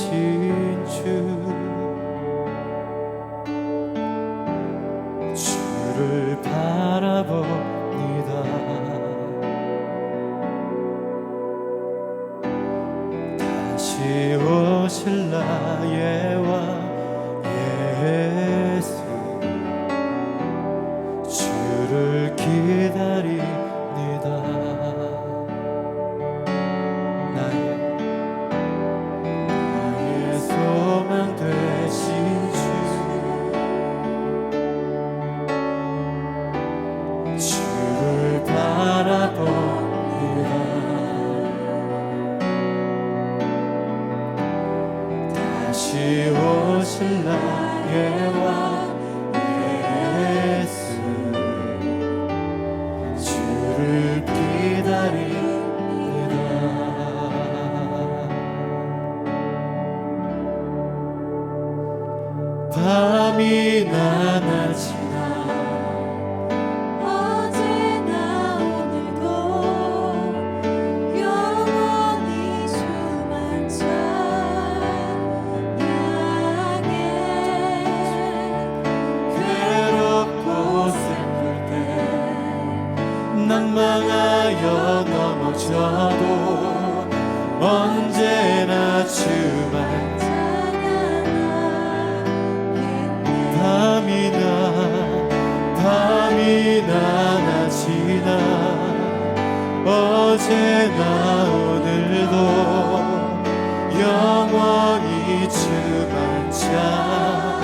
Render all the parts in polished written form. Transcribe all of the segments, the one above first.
되신 주를 바라봅니다. 다시 오실 나의 왕 예수, 주를 기다립니다. 나의 소망 되신 주를 바라봅니다. 다시 오실 나의 왕 예수, 주를 기다립니다. 밤이나 낮이나 어제나 오늘도 영원히 주만 찬양해. 괴롭고 슬플 때 낭망하여 넘어져도 언제나 주만 밤이나 낮이나 어제나 오늘도 영원히 주만 찬양해.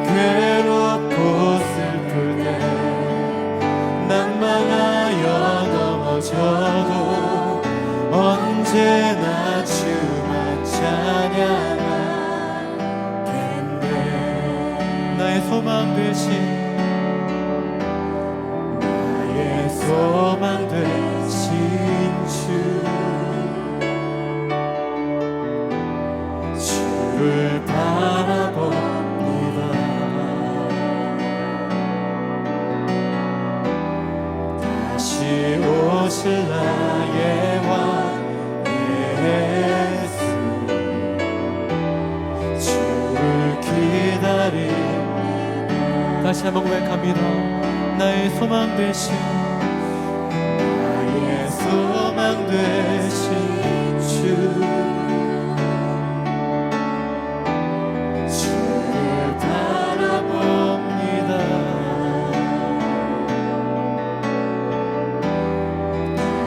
괴롭고 슬플 때 낭망하여 넘어져도 언제나 주만 찬양하겠네. 나의 소망 되신 주를 바라봅니다. 다시 오실 나의 왕 예수, 주를 기다립니다. 다시 한번 고백합니다. 나의 소망 되신 주, 주를 바라봅니다.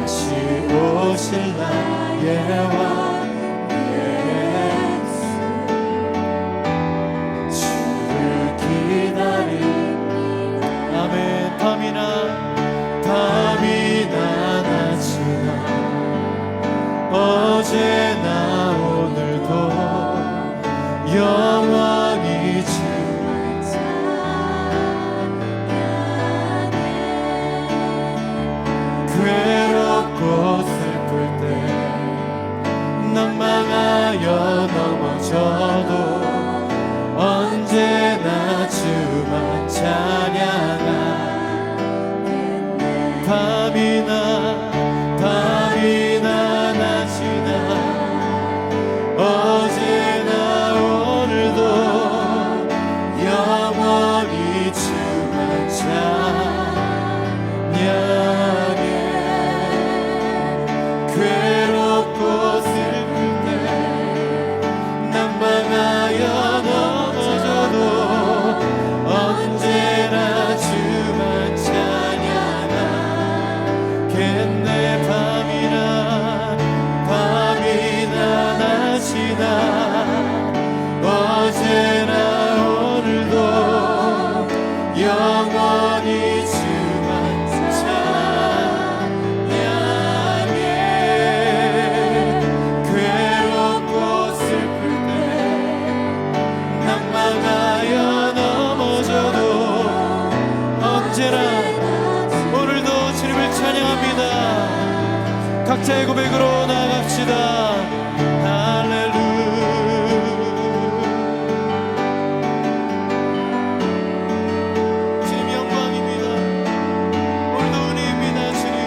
다시 오실 나의 왕 예수, 주를 기다립니다. 아멘. 밤이나 낮이나 어제나 오늘도 영원히 주를 찬양해. 괴롭고 슬플 때 낭망하여 넘어져도 언제나 주만 찬양하겠네. 밤이나 낮이나 어제나 오늘도 영원히 주만 찬양해. 괴롭고 슬플 때 낭망하여 넘어져도 언제나 주만 찬양하겠네. 밤이나 낮이나 어제나 오늘도 영원히 주만 찬양해. 괴롭고 슬플 때 낭망하여 넘어져도 언제나 오늘도 주님을 찬양합니다. 각자의 고백으로 나아갑시다. 주님 영광입니다. 오늘도 은혜입니다. 주님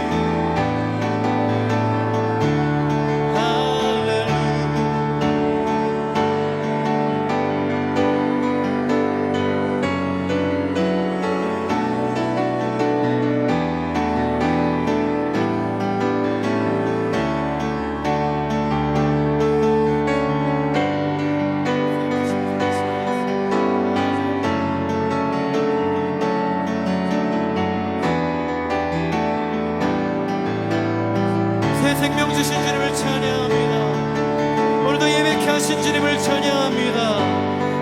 생명 주신 주님을 찬양합니다. 오늘도 예배케 하신 주님을 찬양합니다.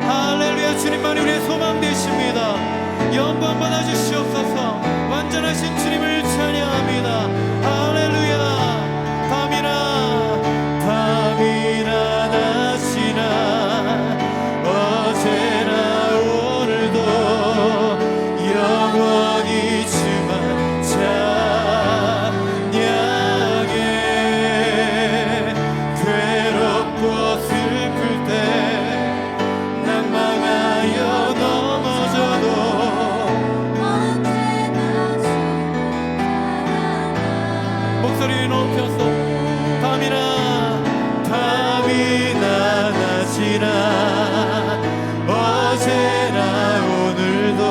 할렐루야. 주님만이 우리의 소망 되십니다. 영광 받아주시옵소서. 완전하신 주님을 찬양합니다. 할렐루야. 밤이나 낮이나 어제나 오늘도 영원히 주만 찬양해. 괴롭고 슬플 때 낭망하여 넘어져도 언제나 목소리 높여서 밤이나 낮이나 어제나 오늘도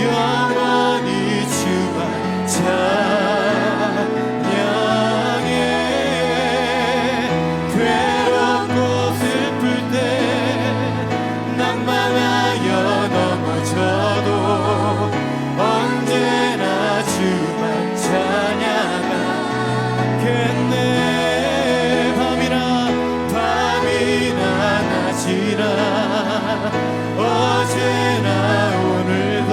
영원히 주만 찬양해. 괴롭고 슬플 때 낭망하여 넘어져도 언제나 주만 찬양하겠네. 밤이나 낮이나 어제나 오늘도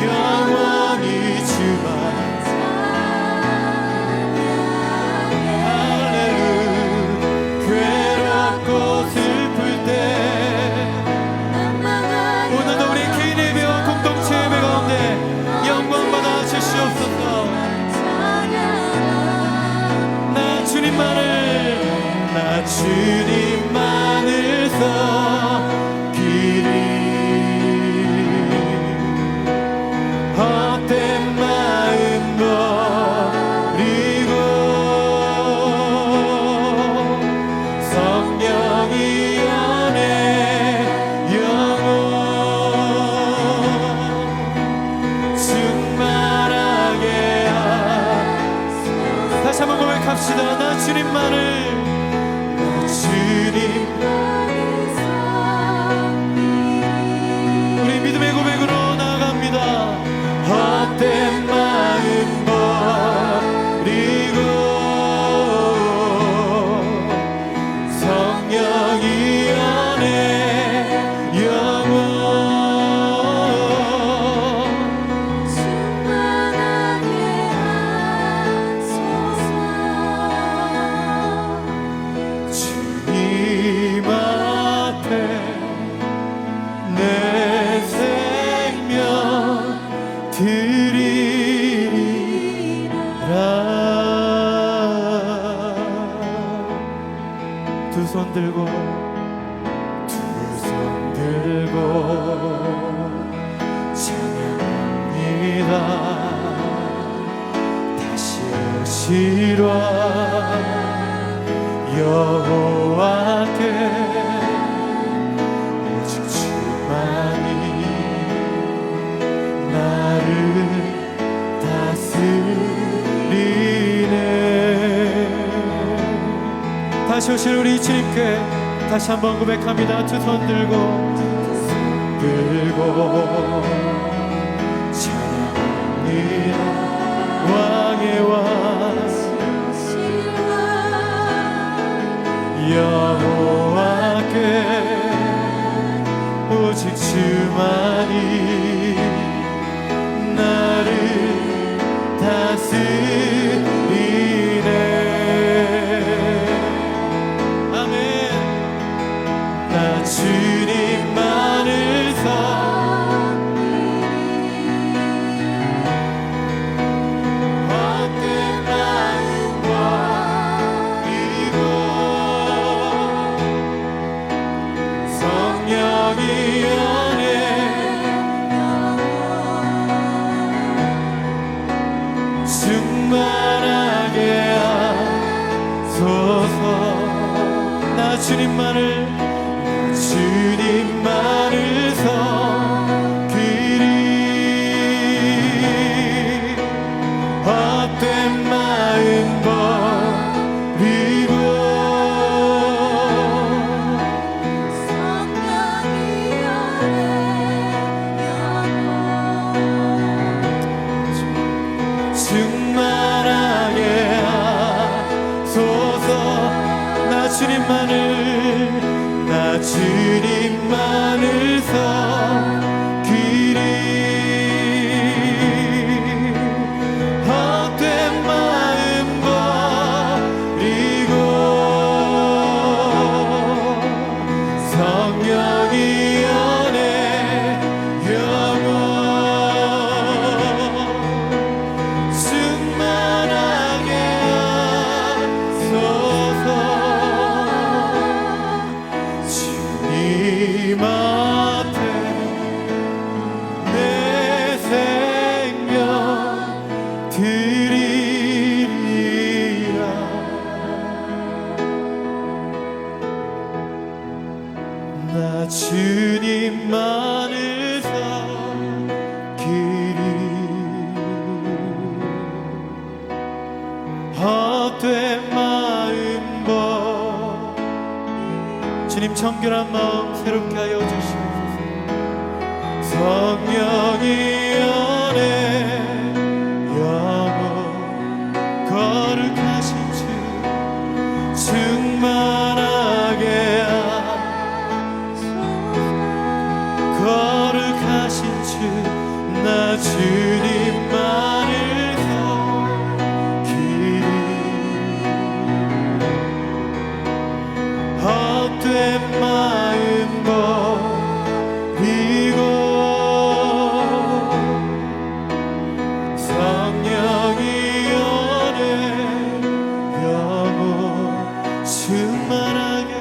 영원히 주만 할렐루야. 괴롭고 슬플 때 오늘도 우리 개인 예배와 공동체 예배 가운데 영광 받아 주시옵소서. 나 주님만을 서 길이 헛된 마음 버리고 성령이 안에 영혼 충만하게 다시 한번 고백합시다. 나 주님만을 우리 믿음의 고백으로 나아갑니다. 헛된 마음 버리고 성령이 안에 영원 충만하게 하소서. 주님 앞에 내 생명 드리리라. 두 손 들고 찬양합니다. 다시 오시라 여호와께 오직 주만이 나를 다스리네. 다시 오실 우리 주님께 다시 한번 고백합니다. 두 손 들고 찬양합니다. 왕의 왕 여호와께 오직 주만이 나를 다스리네. 아멘. 나 주님만을 서 헛된 마음 버리고 성령이 안에 충만하게 하소서. 나 주님만을 서 길이 헛된 마음 버리고 성령이 안에 영원 충만하게 주님만을 섬기리 헛된 마음 버리고 성령이 연애 영원 충만하게 하소서 주님 앞에 내 생명 드리리라 나 주님만을 섬기리 헛된 마음 주님 정결한 마음 새롭게 하여 주시옵소서 성령이 연애 영원 거룩하신 주 충만하게 거룩하신 주 나 주님만을 섬기리 헛된 마음 버리고 성령이 연애 영원 충만하게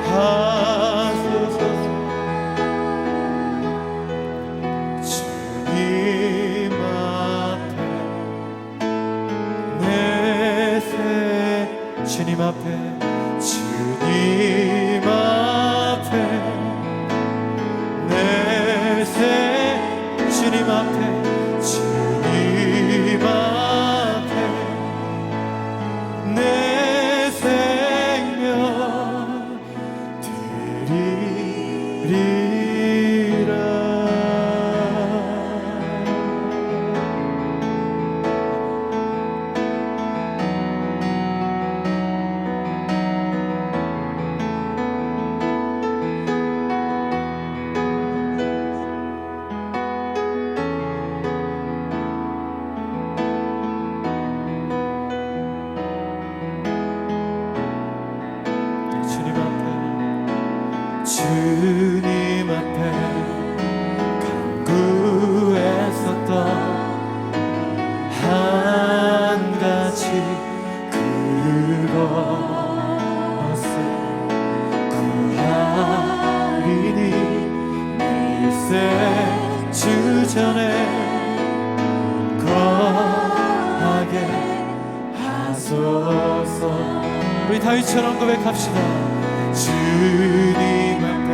하소서 주님 앞에 내 주님 앞에 주님 앞에 내세 주님 앞에 주님 앞에 내 생명 드리리라 주님 앞에 간구했었던 한 가지 그것을 구하리니 일세 주전에 거하게 하소서 우리 다윗처럼 고백합시다 주님 앞에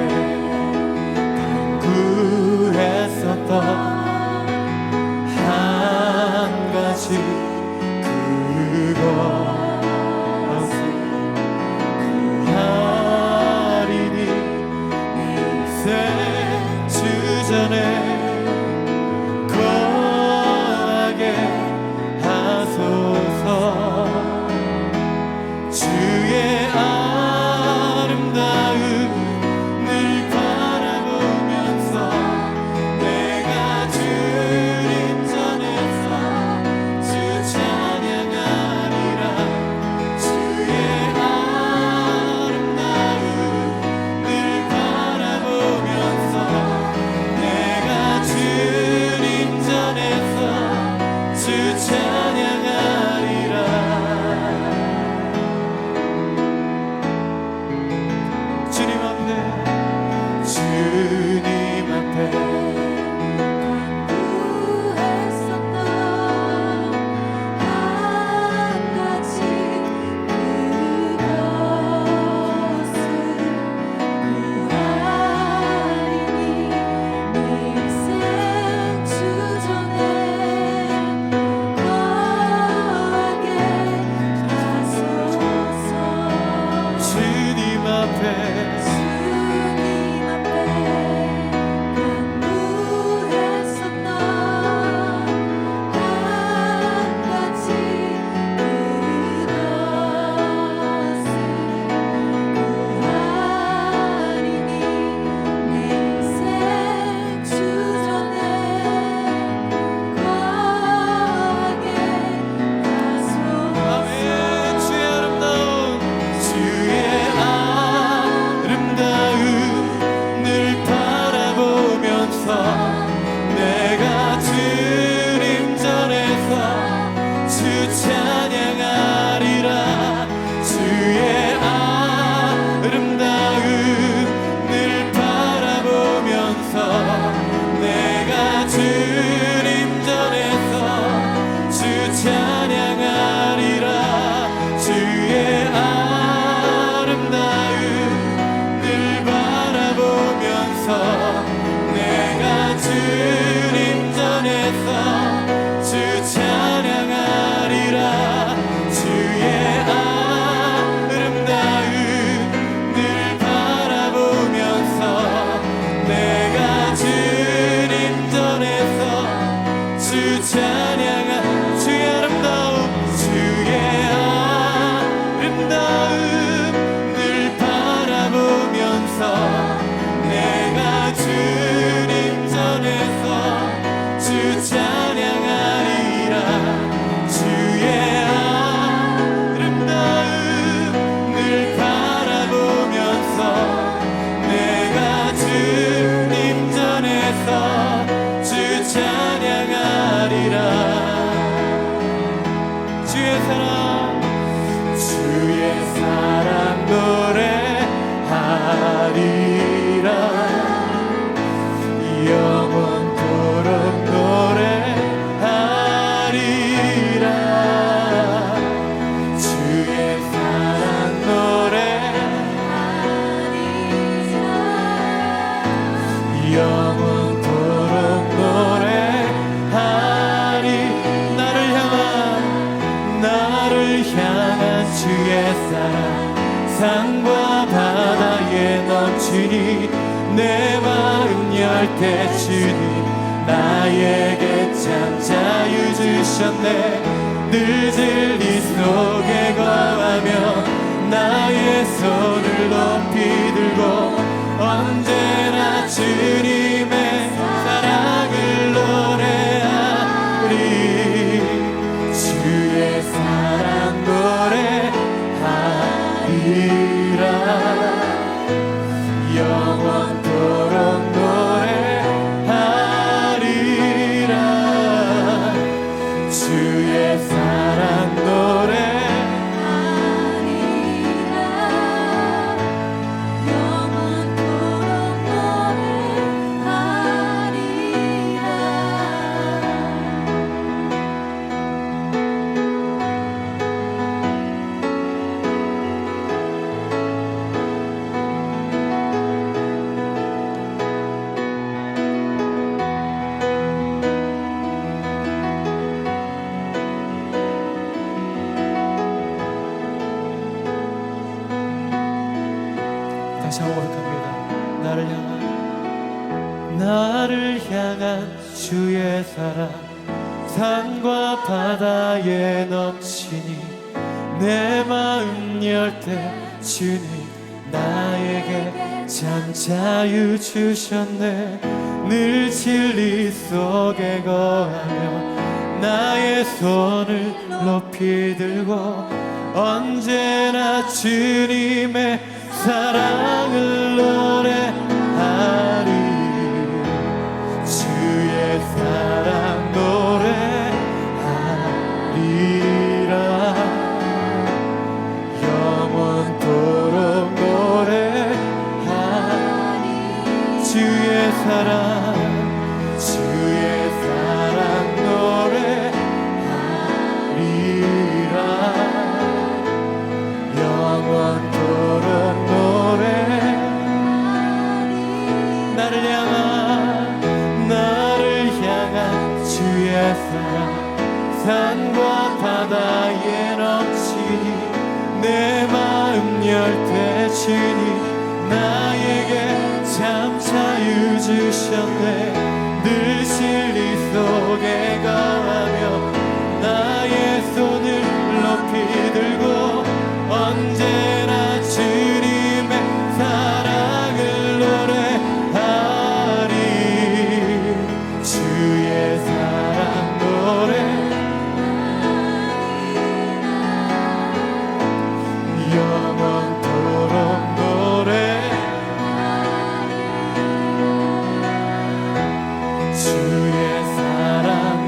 간구했었던 한 가지 그것을 구하리니 일세 주전에 거하게 하소서 주의 늘 바라보면서 내가 주님 전에서 주 찬양하리라 주의 아름다움 늘 바라보면서 내가 주님 전에서 주 찬양하리라 주님 앞에 간구했었던 한 가지 그것을 구하리니 일생 주전에 거하게 산과 바다에 넘치니 내 마음 열 때 주님 나에게 참 자유 주셨네. 늘 진리 속에 거하며 나의 손을 높이 들고 언제나 주님의 사랑을 노래하리. 주의 사랑 노래하리라. 영원토록 노래하리라. 주의 사랑 노래하리라. 영원토록 노래하리라. 다시 한번 고백합니다. 나를 향한 주의 사랑 산과 바다에 넘치니 내 마음 열 때 주님 나에게 참 자유 주셨네. 늘 진리 속에 거하며 나의 손을 높이 들고 언제나 주님의 사랑을 노래하리. 주의 사랑 노래하리라. 영원토록 노래하리. 주의 사랑 노래하리라. 영원토록 나를 향한 주의 사랑 산과 바다에 넘치니 내 마음 열 때 주님 나에게 참 자유 주셨네. 늘 진리 속에 거하며 나의 손을 높이 들고 언제나 주님의 사랑을 노래하리. 주의 사랑 노래하리라. 영원토록 노래하리라. 주의 사랑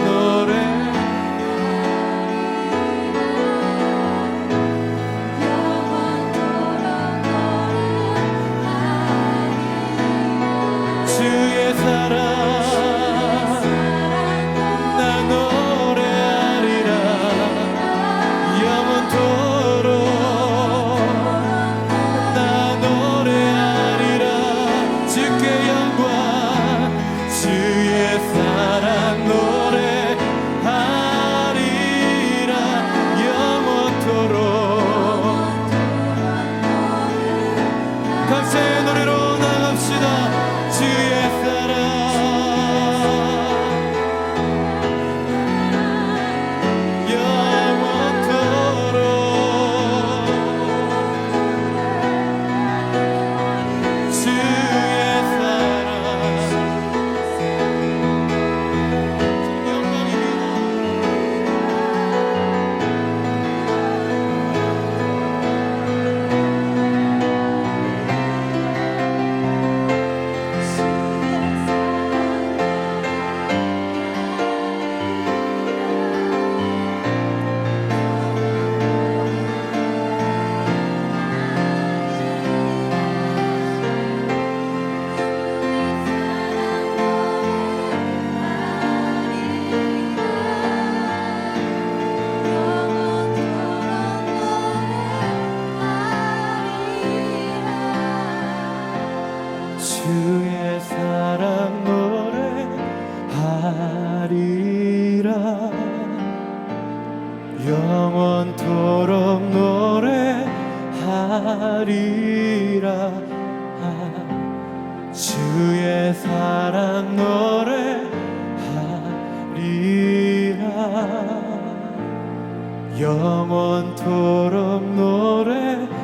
주의 사랑 나 노래하리라. 영원토록 나 노래하리라. 주께 영광. 주의 사랑 노래하리라. 영원토록 각자의 노래로 나갑시다. 주의 사랑 영원토록 주의 사랑 주의 사랑 노래하리라. 영원토록 노래하리라. 노래하리라. 주의 사랑 노래하리라. 영원토록 노래하리라.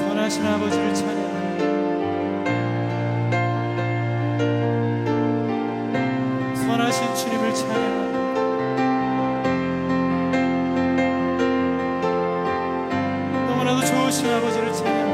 선하신 아버지를 찬양합니다. 선하신 주님을 찬양합니다. 너무나도 좋으신 아버지를 찬양합니다.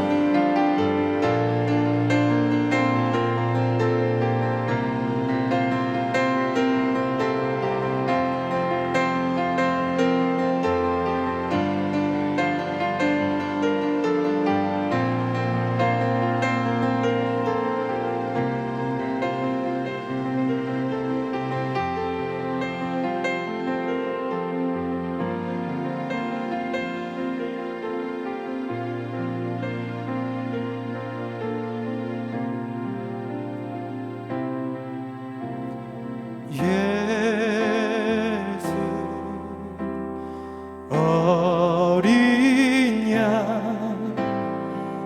예수 어린 양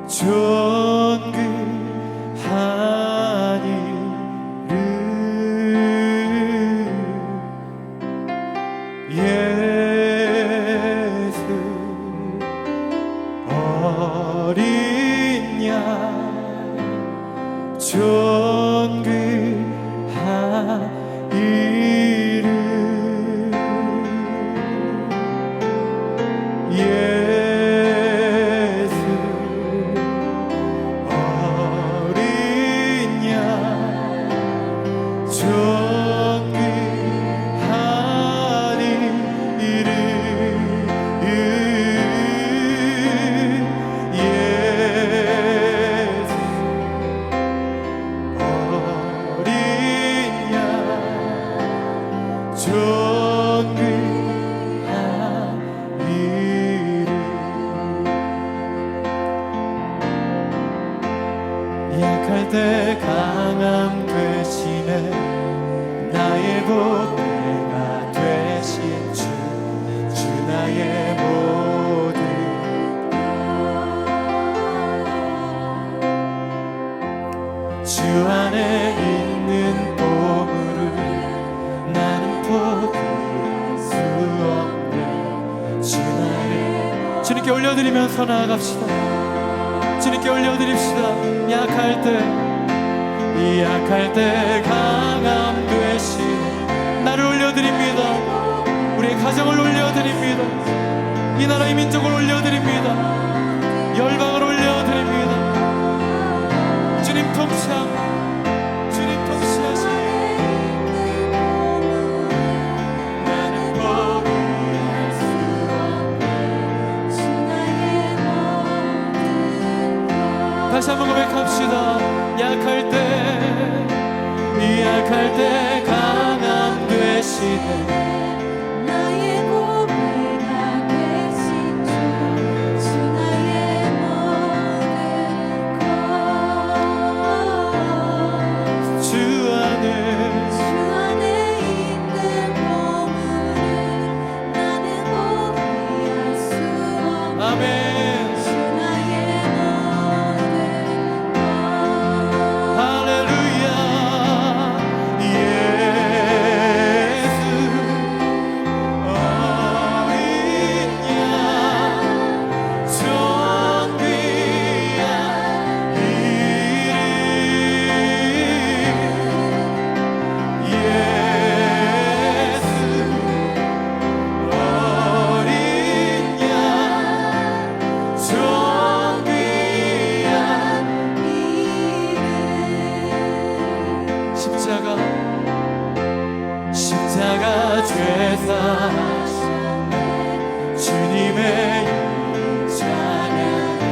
존귀한 이름 예수 어린 양 존귀한 이름 예수 어린 양 존귀한 이름 예수 어린 양 존귀한 이름 약할 때 강함 되시네 나의 보배가 되신 주 나의 모든 주 안에 있는 보물을 나는 포기할 수 없네 주 나의 주님께 올려드리면서 나아갑시다. 주님께 올려드립시다. 약할 때 강함 되시네 나를 올려드립니다. 우리의 가정을 올려드립니다. 이 나라의 민족을 올려드립니다. 열방을 올려드립니다. 주님 통치하시네 나는 포기할 수 없네 다시 한번 고백합시다. 약할 때 강함 되시네 나의 보배가 되신 주 나의 모든 것 주 안에 있는 보물을 나는 포기할 수 없네 아멘 주 나의 모든 것 할렐루야 예수 어린 양 존귀한 이름 예수 어린 양 존귀한 십자가 죄 제사하셨네 주님의 이름 찬양해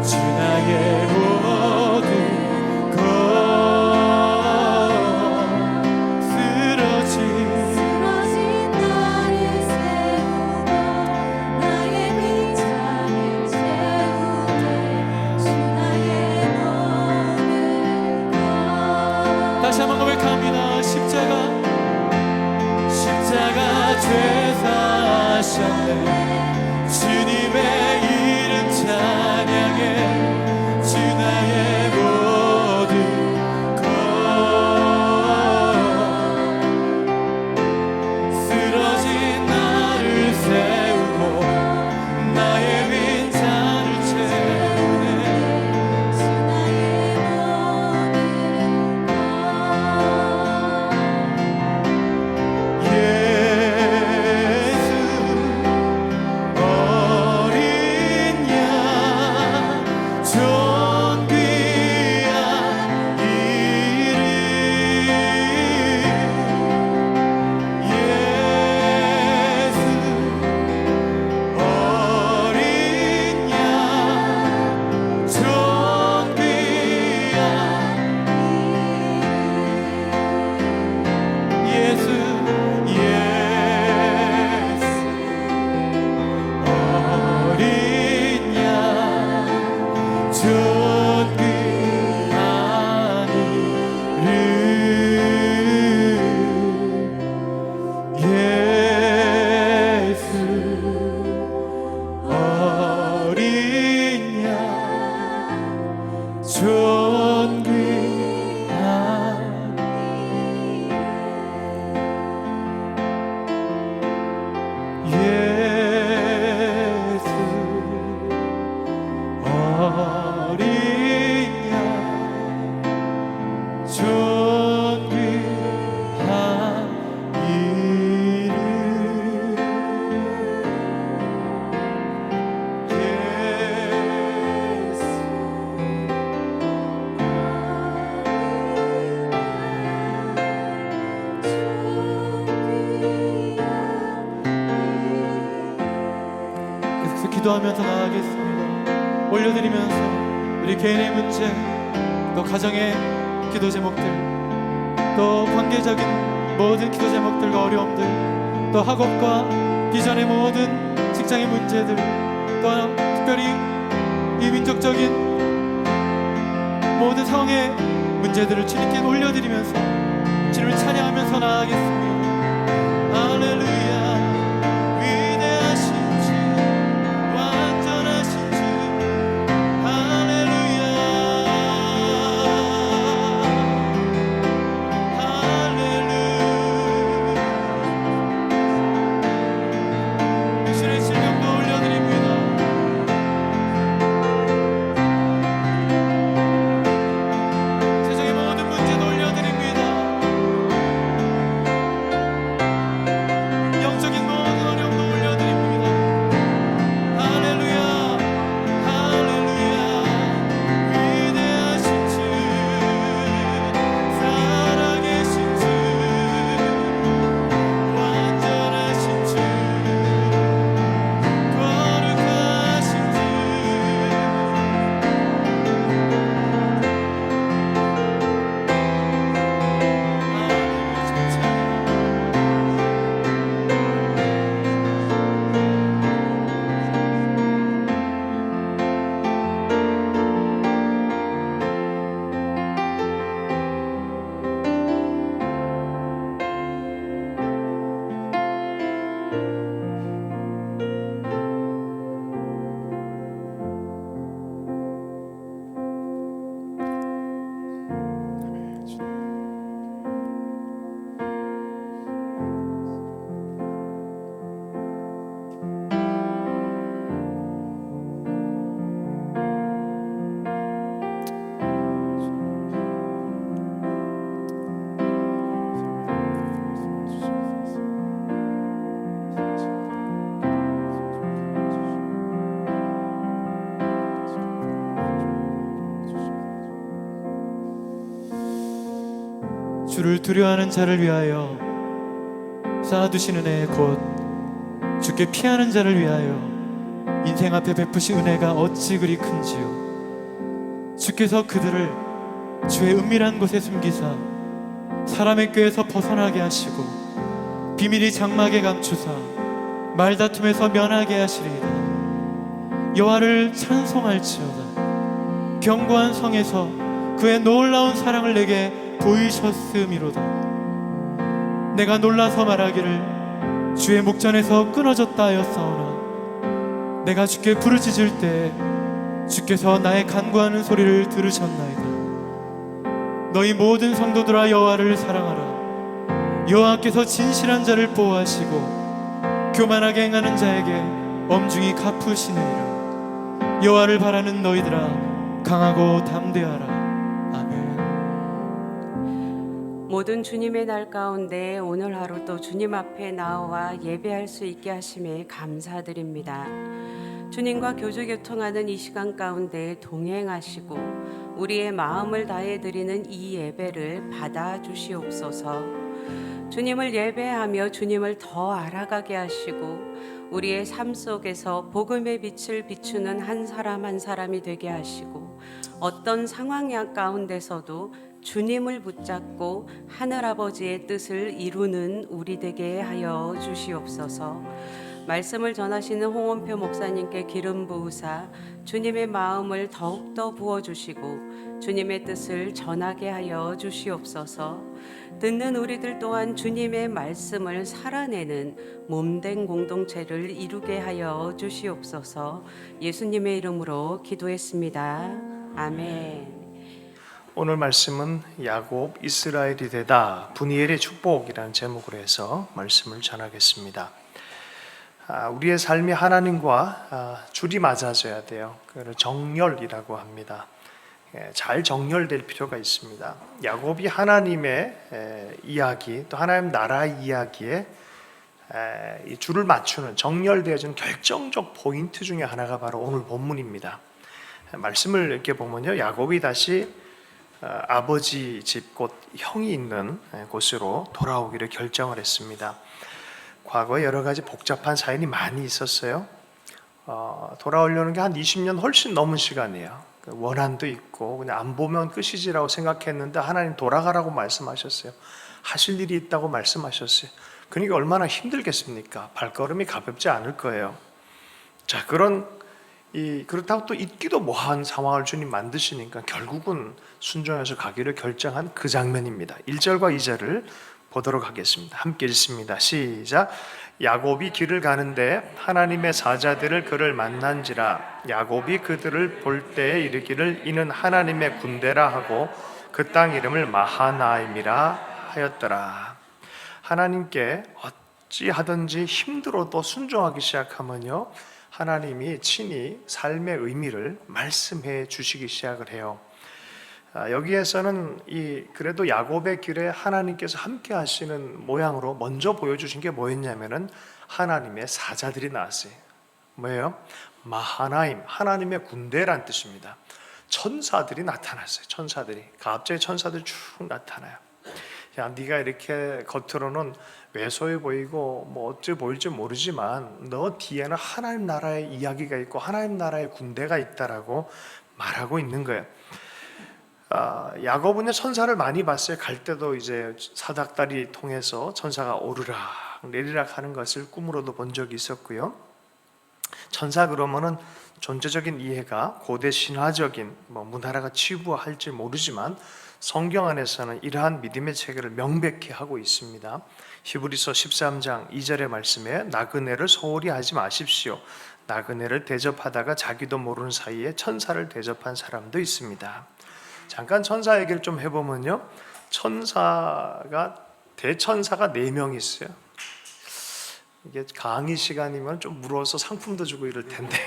주 나의 모든 것 쓰러진 쓰러진 나를 세우고 나의 빈장을 채우네 주 나의 모든 것 다시 한번 고백합니다. 십자가 죄사하셨네 주님의 이름 찬양해 주 나의 모든 것 쓰러진 나를 세우고 나의 빈잔을 채우네 주 나의 모든 것 예수 어린 양 존귀한 이름 예수 어린 양 존귀한 예수 어린 양 존귀한 이름 예수 어린 양 존귀한 예수 어린 양 존귀한 이름 예수 계속해서 기도하면서 나아가겠습니다. 올려드리면서 우리 개인의 문제, 또 가정의 기도 제목들, 또 관계적인 모든 기도 제목들과 어려움들, 또 학업과 비전의 모든 직장의 문제들, 또 특별히 이 민족적인 모든 상황의 문제들을 주님께 올려드리면서 주님을 찬양하면서 나아가겠습니다. 할렐루야. 위대하신 주, 완전하신 주, 할렐루야. 할렐루야. 당신의 질병도 올려드립니다. 세상의 모든 문제도 올려드립니다. 영적인 모든 어려움도 올려드립니다. 할렐루야. 할렐루야. 위대하신 주, 살아계신 주, 완전하신 주, 거룩하신 주, 주를 두려워하는 자를 위하여 쌓아두신 은혜 곧 주께 피하는 자를 위하여 인생 앞에 베푸신 은혜가 어찌 그리 큰지요. 주께서 그들을 주의 은밀한 곳에 숨기사 사람의 꾀에서 벗어나게 하시고 비밀이 장막에 감추사 말다툼에서 면하게 하시리이다. 여호와를 찬송할지어다. 견고한 성에서 그의 놀라운 사랑을 내게 보이셨음이로다. 내가 놀라서 말하기를 주의 목전에서 끊어졌다 하였사오나 내가 주께 부르짖을 때 주께서 나의 간구하는 소리를 들으셨나이다. 너희 모든 성도들아 여호와를 사랑하라. 여호와께서 진실한 자를 보호하시고 교만하게 행하는 자에게 엄중히 갚으시느니라. 여호와를 바라는 너희들아 강하고 담대하라. 아멘. 모든 주님의 날 가운데 오늘 하루 또 주님 앞에 나와 예배할 수 있게 하심에 감사드립니다. 주님과 교주교통하는 이 시간 가운데 동행하시고 우리의 마음을 다해 드리는 이 예배를 받아 주시옵소서. 주님을 예배하며 주님을 더 알아가게 하시고 우리의 삶 속에서 복음의 빛을 비추는 한 사람 한 사람이 되게 하시고 어떤 상황 가운데서도 주님을 붙잡고 하늘아버지의 뜻을 이루는 우리 되게 하여 주시옵소서. 말씀을 전하시는 홍원표 목사님께 기름 부으사 주님의 마음을 더욱더 부어주시고 주님의 뜻을 전하게 하여 주시옵소서. 듣는 우리들 또한 주님의 말씀을 살아내는 몸된 공동체를 이루게 하여 주시옵소서. 예수님의 이름으로 기도했습니다. 아멘. 오늘 말씀은 야곱 이스라엘이 되다 분이엘의 축복이라는 제목으로 해서 말씀을 전하겠습니다. 우리의 삶이 하나님과 줄이 맞아져야 돼요. 그걸 정렬이라고 합니다. 잘 정렬될 필요가 있습니다. 야곱이 하나님의 이야기 또 하나님 나라의 이야기에 이 줄을 맞추는 정렬되어지는 결정적 포인트 중에 하나가 바로 오늘 본문입니다. 말씀을 이렇게 보면요, 야곱이 다시 아버지 집 곧 형이 있는 곳으로 돌아오기를 결정을 했습니다. 과거에 여러 가지 복잡한 사연이 많이 있었어요. 돌아오려는 게 한 20년 훨씬 넘은 시간이에요. 원한도 있고 그냥 안 보면 끝이지라고 생각했는데 하나님 돌아가라고 말씀하셨어요. 하실 일이 있다고 말씀하셨어요. 그러니까 얼마나 힘들겠습니까? 발걸음이 가볍지 않을 거예요. 자, 그렇다고 또 있기도 뭐한 상황을 주님 만드시니까 결국은 순종해서 가기를 결정한 그 장면입니다. 1절과 2절을 보도록 하겠습니다. 함께 읽습니다. 시작. 야곱이 길을 가는데 하나님의 사자들을 그를 만난지라. 야곱이 그들을 볼 때에 이르기를 이는 하나님의 군대라 하고 그 땅 이름을 마하나임이라 하였더라. 하나님께 어찌하든지 힘들어도 순종하기 시작하면요, 하나님이 친히 삶의 의미를 말씀해 주시기 시작을 해요. 여기에서는 그래도 야곱의 길에 하나님께서 함께 하시는 모양으로 먼저 보여주신 게 뭐였냐면은 하나님의 사자들이 나왔어요. 뭐예요? 마하나임, 하나님의 군대란 뜻입니다. 천사들이 나타났어요. 천사들이, 갑자기 천사들이 쭉 나타나요. 야, 네가 이렇게 겉으로는 왜소해 보이고 뭐 어찌 보일지 모르지만 너 뒤에는 하나님 나라의 이야기가 있고 하나님 나라의 군대가 있다라고 말하고 있는 거예요. 야곱은 천사를 많이 봤어요. 갈 때도 이제 사닥다리 통해서 천사가 오르락 내리락 하는 것을 꿈으로도 본 적이 있었고요. 천사 그러면은 존재적인 이해가 고대 신화적인 문화라가 치부할지 모르지만 성경 안에서는 이러한 믿음의 체계를 명백히 하고 있습니다. 히브리서 13장 2절의 말씀에 나그네를 소홀히 하지 마십시오. 나그네를 대접하다가 자기도 모르는 사이에 천사를 대접한 사람도 있습니다. 잠깐 천사 얘기를 좀 해보면요, 대천사가 4명 있어요. 이게 강의 시간이면 좀 물어서 상품도 주고 이럴 텐데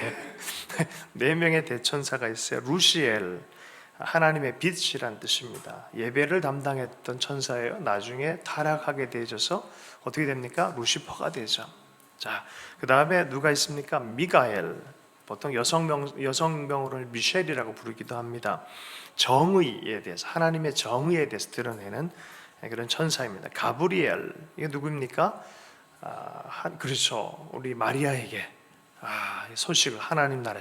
4명의 대천사가 있어요. 루시엘, 하나님의 빛이란 뜻입니다. 예배를 담당했던 천사예요. 나중에 타락하게 되어서 어떻게 됩니까? 루시퍼가 되죠. 자, 그 다음에 누가 있습니까? 미가엘, 보통 여성명으로 미셸이라고 부르기도 합니다. 정의에 대해서, 하나님의 정의에 대해서 드러내는 그런 천사입니다. 가브리엘, 이게 누구입니까? 그렇죠. 우리 마리아에게 소식을 하나님 나라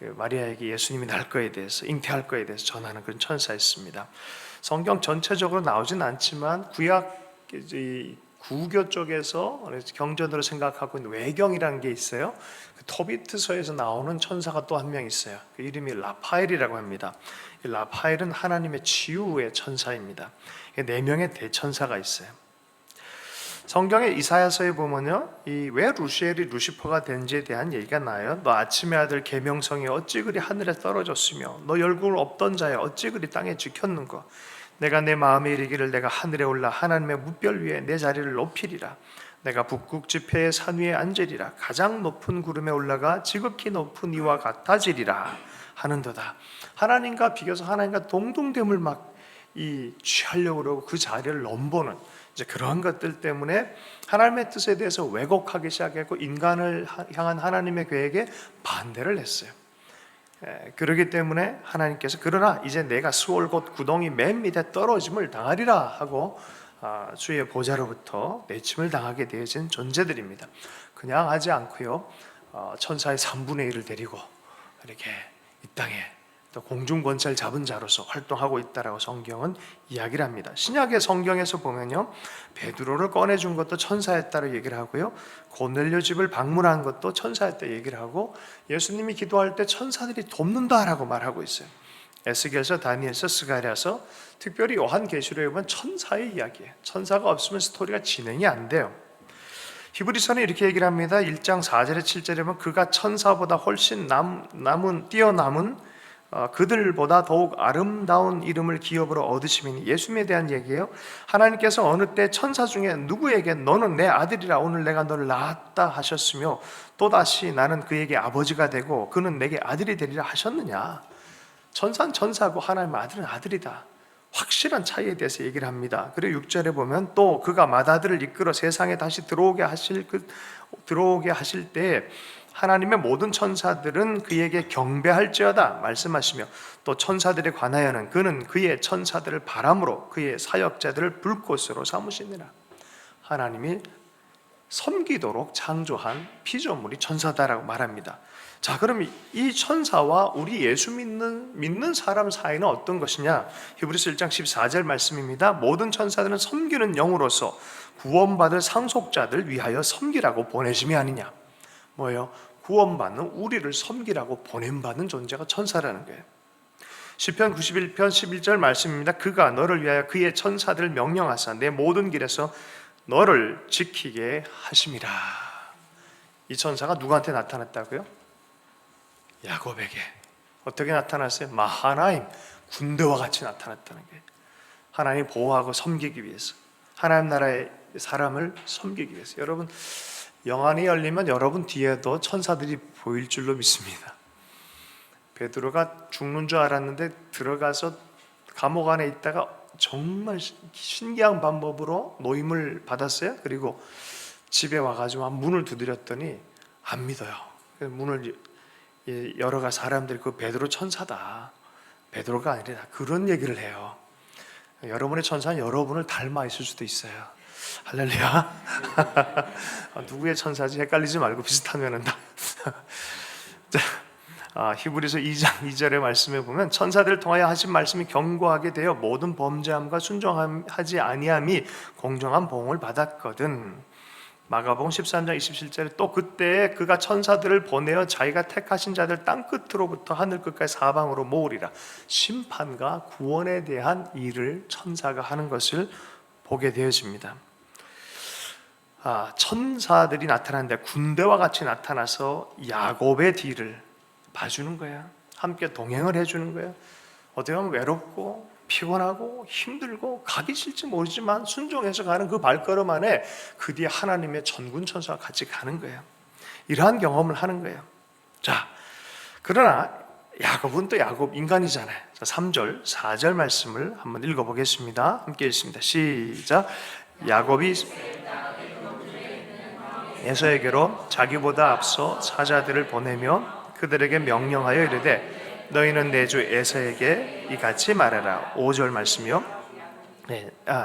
마리아에게 예수님이 날 거에 대해서 잉태할 거에 대해서 전하는 그런 천사였습니다. 성경 전체적으로 나오진 않지만 구약 구교 쪽에서 경전으로 생각하고 있는 외경이라는 게 있어요. 그 토비트서에서 나오는 천사가 또 한 명 있어요. 그 이름이 라파엘이라고 합니다. 이 라파엘은 하나님의 치유의 천사입니다. 4명의 대천사가 있어요. 성경의 이사야서에 보면요, 왜 루시엘이 루시퍼가 된지에 대한 얘기가 나요. 너 아침의 아들 계명성이 어찌 그리 하늘에 떨어졌으며 너 열국을 없던 자여 어찌 그리 땅에 지켰는가. 내가 내 마음에 이르기를 내가 하늘에 올라 하나님의 무별 위에 내 자리를 높이리라. 내가 북극 지폐의 산 위에 앉으리라. 가장 높은 구름에 올라가 지극히 높은 이와 같아지리라 하는도다. 하나님과 비교해서 하나님과 동등됨을 취하려고 그러고 그 자리를 넘보는 이제 그러한 것들 때문에 하나님의 뜻에 대해서 왜곡하기 시작했고 인간을 향한 하나님의 계획에 반대를 했어요. 그렇기 때문에 하나님께서 그러나 이제 내가 수월 곧 구덩이 맨 밑에 떨어짐을 당하리라 하고 주의 보좌로부터 내침을 당하게 되어진 존재들입니다. 그냥 하지 않고요, 천사의 3분의 1을 데리고 이렇게 이 땅에 또 공중권세를 잡은 자로서 활동하고 있다라고 성경은 이야기를 합니다. 신약의 성경에서 보면요, 베드로를 꺼내준 것도 천사였다고 얘기를 하고요, 고넬료 집을 방문한 것도 천사였다 얘기를 하고, 예수님이 기도할 때 천사들이 돕는다라고 말하고 있어요. 에스겔서, 다니엘서, 스가랴서, 특별히 요한계시록에 보면 천사의 이야기예요. 천사가 없으면 스토리가 진행이 안 돼요. 히브리서는 이렇게 얘기를 합니다. 1장 4절에 7절에 보면 그가 천사보다 훨씬 뛰어남은 그들보다 더욱 아름다운 이름을 기업으로 얻으시니, 예수님에 대한 얘기예요. 하나님께서 어느 때 천사 중에 누구에게 너는 내 아들이라 오늘 내가 너를 낳았다 하셨으며 또다시 나는 그에게 아버지가 되고 그는 내게 아들이 되리라 하셨느냐. 천사는 천사고 하나님의 아들은 아들이다. 확실한 차이에 대해서 얘기를 합니다. 그리고 6절에 보면 또 그가 맏아들을 이끌어 세상에 다시 들어오게 하실 때 하나님의 모든 천사들은 그에게 경배할지어다 말씀하시며, 또 천사들에 관하여는 그는 그의 천사들을 바람으로 그의 사역자들을 불꽃으로 삼으시니라. 하나님이 섬기도록 창조한 피조물이 천사다라고 말합니다. 자, 그럼 이 천사와 우리 예수 믿는 사람 사이는 어떤 것이냐? 히브리서 1장 14절 말씀입니다. 모든 천사들은 섬기는 영으로서 구원받을 상속자들 위하여 섬기라고 보내심이 아니냐. 뭐예요? 구원받는 우리를 섬기라고 보냄받는 존재가 천사라는 거예요. 시편 91편 11절 말씀입니다. 그가 너를 위하여 그의 천사들을 명령하사 내 모든 길에서 너를 지키게 하심이라. 이 천사가 누구한테 나타났다고요? 야곱에게. 어떻게 나타났어요? 마하나임, 군대와 같이 나타났다는 거예요. 하나님 보호하고 섬기기 위해서, 하나님 나라의 사람을 섬기기 위해서. 여러분, 영안이 열리면 여러분 뒤에도 천사들이 보일 줄로 믿습니다. 베드로가 죽는 줄 알았는데 들어가서 감옥 안에 있다가 정말 신기한 방법으로 노임을 받았어요. 그리고 집에 와가지고 문을 두드렸더니 안 믿어요. 문을 열어가 사람들이 그 베드로 천사다, 베드로가 아니라 그런 얘기를 해요. 여러분의 천사는 여러분을 닮아 있을 수도 있어요. 할렐루야. 누구의 천사지 헷갈리지 말고 비슷하면은 다. 히브리서 2장 2절의 말씀에 보면 천사들을 통하여 하신 말씀이 견고하게 되어 모든 범죄함과 순종하지 아니함이 공정한 보응을 받았거든. 마가복음 13장 27절에 또 그때 그가 천사들을 보내어 자기가 택하신 자들 땅 끝으로부터 하늘 끝까지 사방으로 모으리라. 심판과 구원에 대한 일을 천사가 하는 것을 보게 되어집니다. 천사들이 나타나는데 군대와 같이 나타나서 야곱의 뒤를 봐주는 거야. 함께 동행을 해주는 거야. 어떻게 보면 외롭고 피곤하고 힘들고 가기 싫지 모르지만 순종해서 가는 그 발걸음 안에 그 뒤에 하나님의 전군 천사와 같이 가는 거예요. 이러한 경험을 하는 거예요. 자, 그러나 야곱은 또 야곱 인간이잖아요. 자, 3절, 4절 말씀을 한번 읽어보겠습니다. 함께 읽습니다. 시작. 야곱이 에서에게로 자기보다 앞서 사자들을 보내며 그들에게 명령하여 이르되 너희는 내 주 에서에게 이같이 말하라. 5절 말씀이요.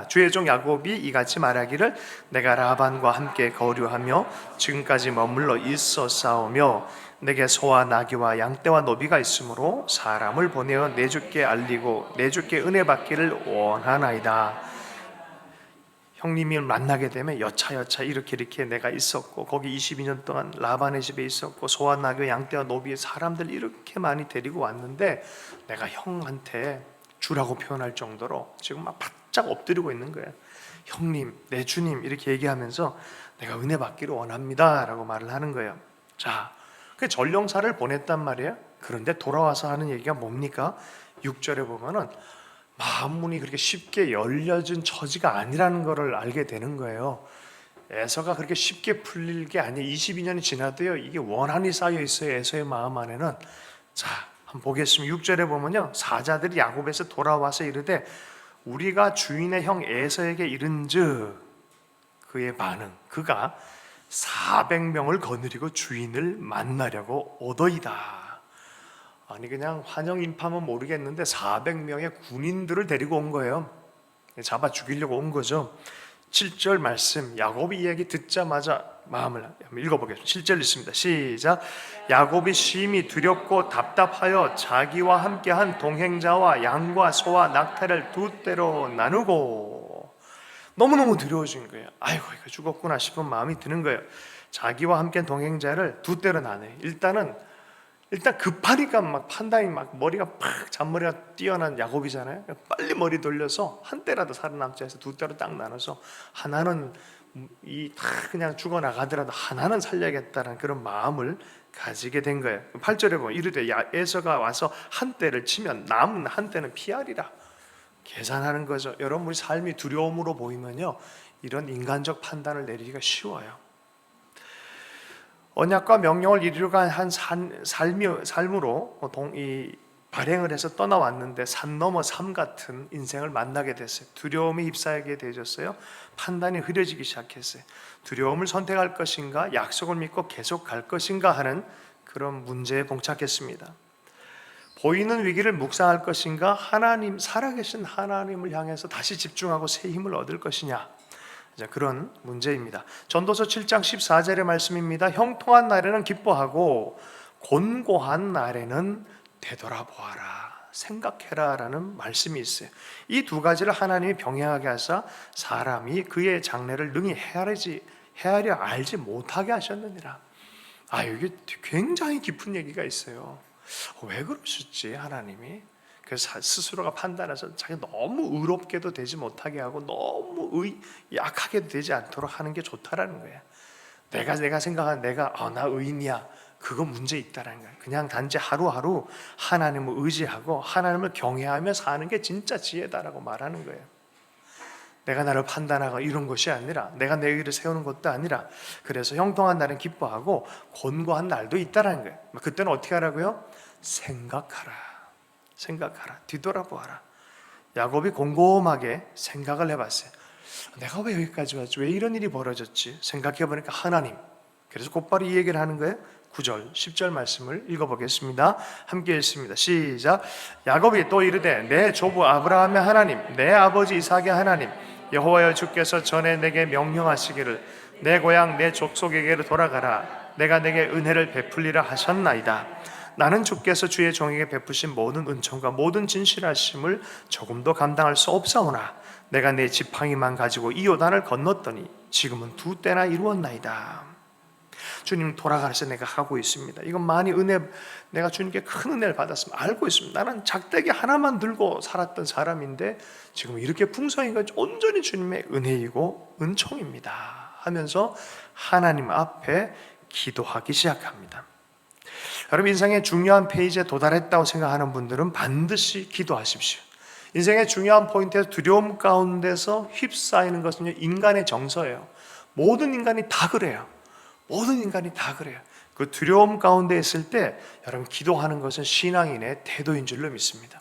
주의 종 야곱이 이같이 말하기를 내가 라반과 함께 거류하며 지금까지 머물러 있었사오며 내게 소와 나귀와 양떼와 노비가 있으므로 사람을 보내어 내 주께 알리고 내 주께 은혜 받기를 원하나이다. 형님을 만나게 되면 여차여차 이렇게 내가 있었고 거기 22년 동안 라반의 집에 있었고 소와 나귀 양떼와 노비 사람들 이렇게 많이 데리고 왔는데 내가 형한테 주라고 표현할 정도로 지금 막 바짝 엎드리고 있는 거예요. 형님, 내 주님 이렇게 얘기하면서 내가 은혜 받기를 원합니다 라고 말을 하는 거예요. 자, 그 전령사를 보냈단 말이에요. 그런데 돌아와서 하는 얘기가 뭡니까? 6절에 보면은 마음문이 그렇게 쉽게 열려진 처지가 아니라는 것을 알게 되는 거예요. 에서가 그렇게 쉽게 풀릴 게 아니에요. 22년이 지나도요 이게 원한이 쌓여 있어요. 에서의 마음 안에는. 자, 한번 보겠습니다. 6절에 보면요 사자들이 야곱에서 돌아와서 이르되 우리가 주인의 형 에서에게 이른즉 그의 반응, 그가 400명을 거느리고 주인을 만나려고 오더이다. 아니 그냥 환영 인파면 모르겠는데 400명의 군인들을 데리고 온 거예요. 잡아 죽이려고 온 거죠. 7절 말씀, 야곱이 이 얘기 듣자마자 마음을 한번 읽어보겠습니다. 7절 있습니다. 시작. 야곱이 심히 두렵고 답답하여 자기와 함께한 동행자와 양과 소와 낙타를 두 떼로 나누고 너무너무 두려워진 거예요. 아이고 이거 죽었구나 싶은 마음이 드는 거예요. 자기와 함께 동행자를 두 떼로 나눠요. 일단 급하니까 막 판단이 막 머리가 팍 잔머리가 뛰어난 야곱이잖아요. 빨리 머리 돌려서 한 때라도 살아남자 해서 두 때로 딱 나눠서 하나는 다 그냥 죽어나가더라도 하나는 살려야겠다는 그런 마음을 가지게 된 거예요. 8절에 보면 이르되 에서가 와서 한 때를 치면 남은 한 때는 피하리라. 계산하는 거죠. 여러분 우리 삶이 두려움으로 보이면요 이런 인간적 판단을 내리기가 쉬워요. 언약과 명령을 이루려고 한 삶으로 발행을 해서 떠나왔는데 산 넘어 삶 같은 인생을 만나게 됐어요. 두려움에 휩싸이게 되셨어요. 판단이 흐려지기 시작했어요. 두려움을 선택할 것인가 약속을 믿고 계속 갈 것인가 하는 그런 문제에 봉착했습니다. 보이는 위기를 묵상할 것인가 하나님, 살아계신 하나님을 향해서 다시 집중하고 새 힘을 얻을 것이냐, 그런 문제입니다. 전도서 7장 14절의 말씀입니다. 형통한 날에는 기뻐하고 곤고한 날에는 되돌아보아라, 생각해라 라는 말씀이 있어요. 이 두 가지를 하나님이 병행하게 하사 사람이 그의 장래를 능히 헤아려 알지 못하게 하셨느니라. 이게 굉장히 깊은 얘기가 있어요. 왜 그러셨지 하나님이? 그래서 스스로가 판단해서 자기 너무 의롭게도 되지 못하게 하고 너무 약하게도 되지 않도록 하는 게 좋다라는 거예요. 내가 생각한 나 의인이야, 그거 문제 있다라는 거예요. 그냥 단지 하루하루 하나님을 의지하고 하나님을 경외하며 사는 게 진짜 지혜다라고 말하는 거예요. 내가 나를 판단하고 이런 것이 아니라, 내가 내 의를 세우는 것도 아니라, 그래서 형통한 날은 기뻐하고 곤고한 날도 있다라는 거예요. 그때는 어떻게 하라고요? 생각하라, 뒤돌아보아라. 야곱이 곰곰하게 생각을 해봤어요. 내가 왜 여기까지 왔지? 왜 이런 일이 벌어졌지? 생각해보니까 하나님. 그래서 곧바로 이 얘기를 하는 거예요. 9절, 10절 말씀을 읽어보겠습니다. 함께 읽습니다. 시작. 야곱이 또 이르되 내 조부 아브라함의 하나님, 내 아버지 이삭의 하나님 여호와여 주께서 전에 내게 명령하시기를 내 고향 내 족속에게로 돌아가라, 내가 내게 은혜를 베풀리라 하셨나이다. 나는 주께서 주의 종에게 베푸신 모든 은총과 모든 진실하심을 조금도 감당할 수 없사오나 내가 내 지팡이만 가지고 이 요단을 건넜더니 지금은 두 때나 이루었나이다. 주님 돌아가서 내가 하고 있습니다. 이건 많이 내가 주님께 큰 은혜를 받았으면 알고 있습니다. 나는 작대기 하나만 들고 살았던 사람인데 지금 이렇게 풍성한 건 온전히 주님의 은혜이고 은총입니다 하면서 하나님 앞에 기도하기 시작합니다. 여러분 인생의 중요한 페이지에 도달했다고 생각하는 분들은 반드시 기도하십시오. 인생의 중요한 포인트에서 두려움 가운데서 휩싸이는 것은 인간의 정서예요. 모든 인간이 다 그래요. 그 두려움 가운데 있을 때 여러분 기도하는 것은 신앙인의 태도인 줄로 믿습니다.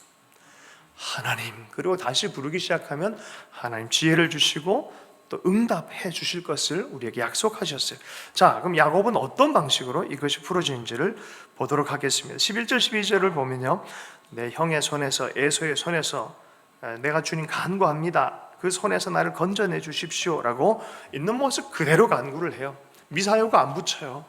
하나님, 그리고 다시 부르기 시작하면 하나님 지혜를 주시고 또 응답해 주실 것을 우리에게 약속하셨어요. 자, 그럼 야곱은 어떤 방식으로 이것이 풀어지는지를 보도록 하겠습니다. 11절 12절을 보면요, 내 형의 손에서 에서의 손에서 내가 주님 간구합니다. 그 손에서 나를 건져내 주십시오라고 있는 모습 그대로 간구를 해요. 미사여가 안 붙여요.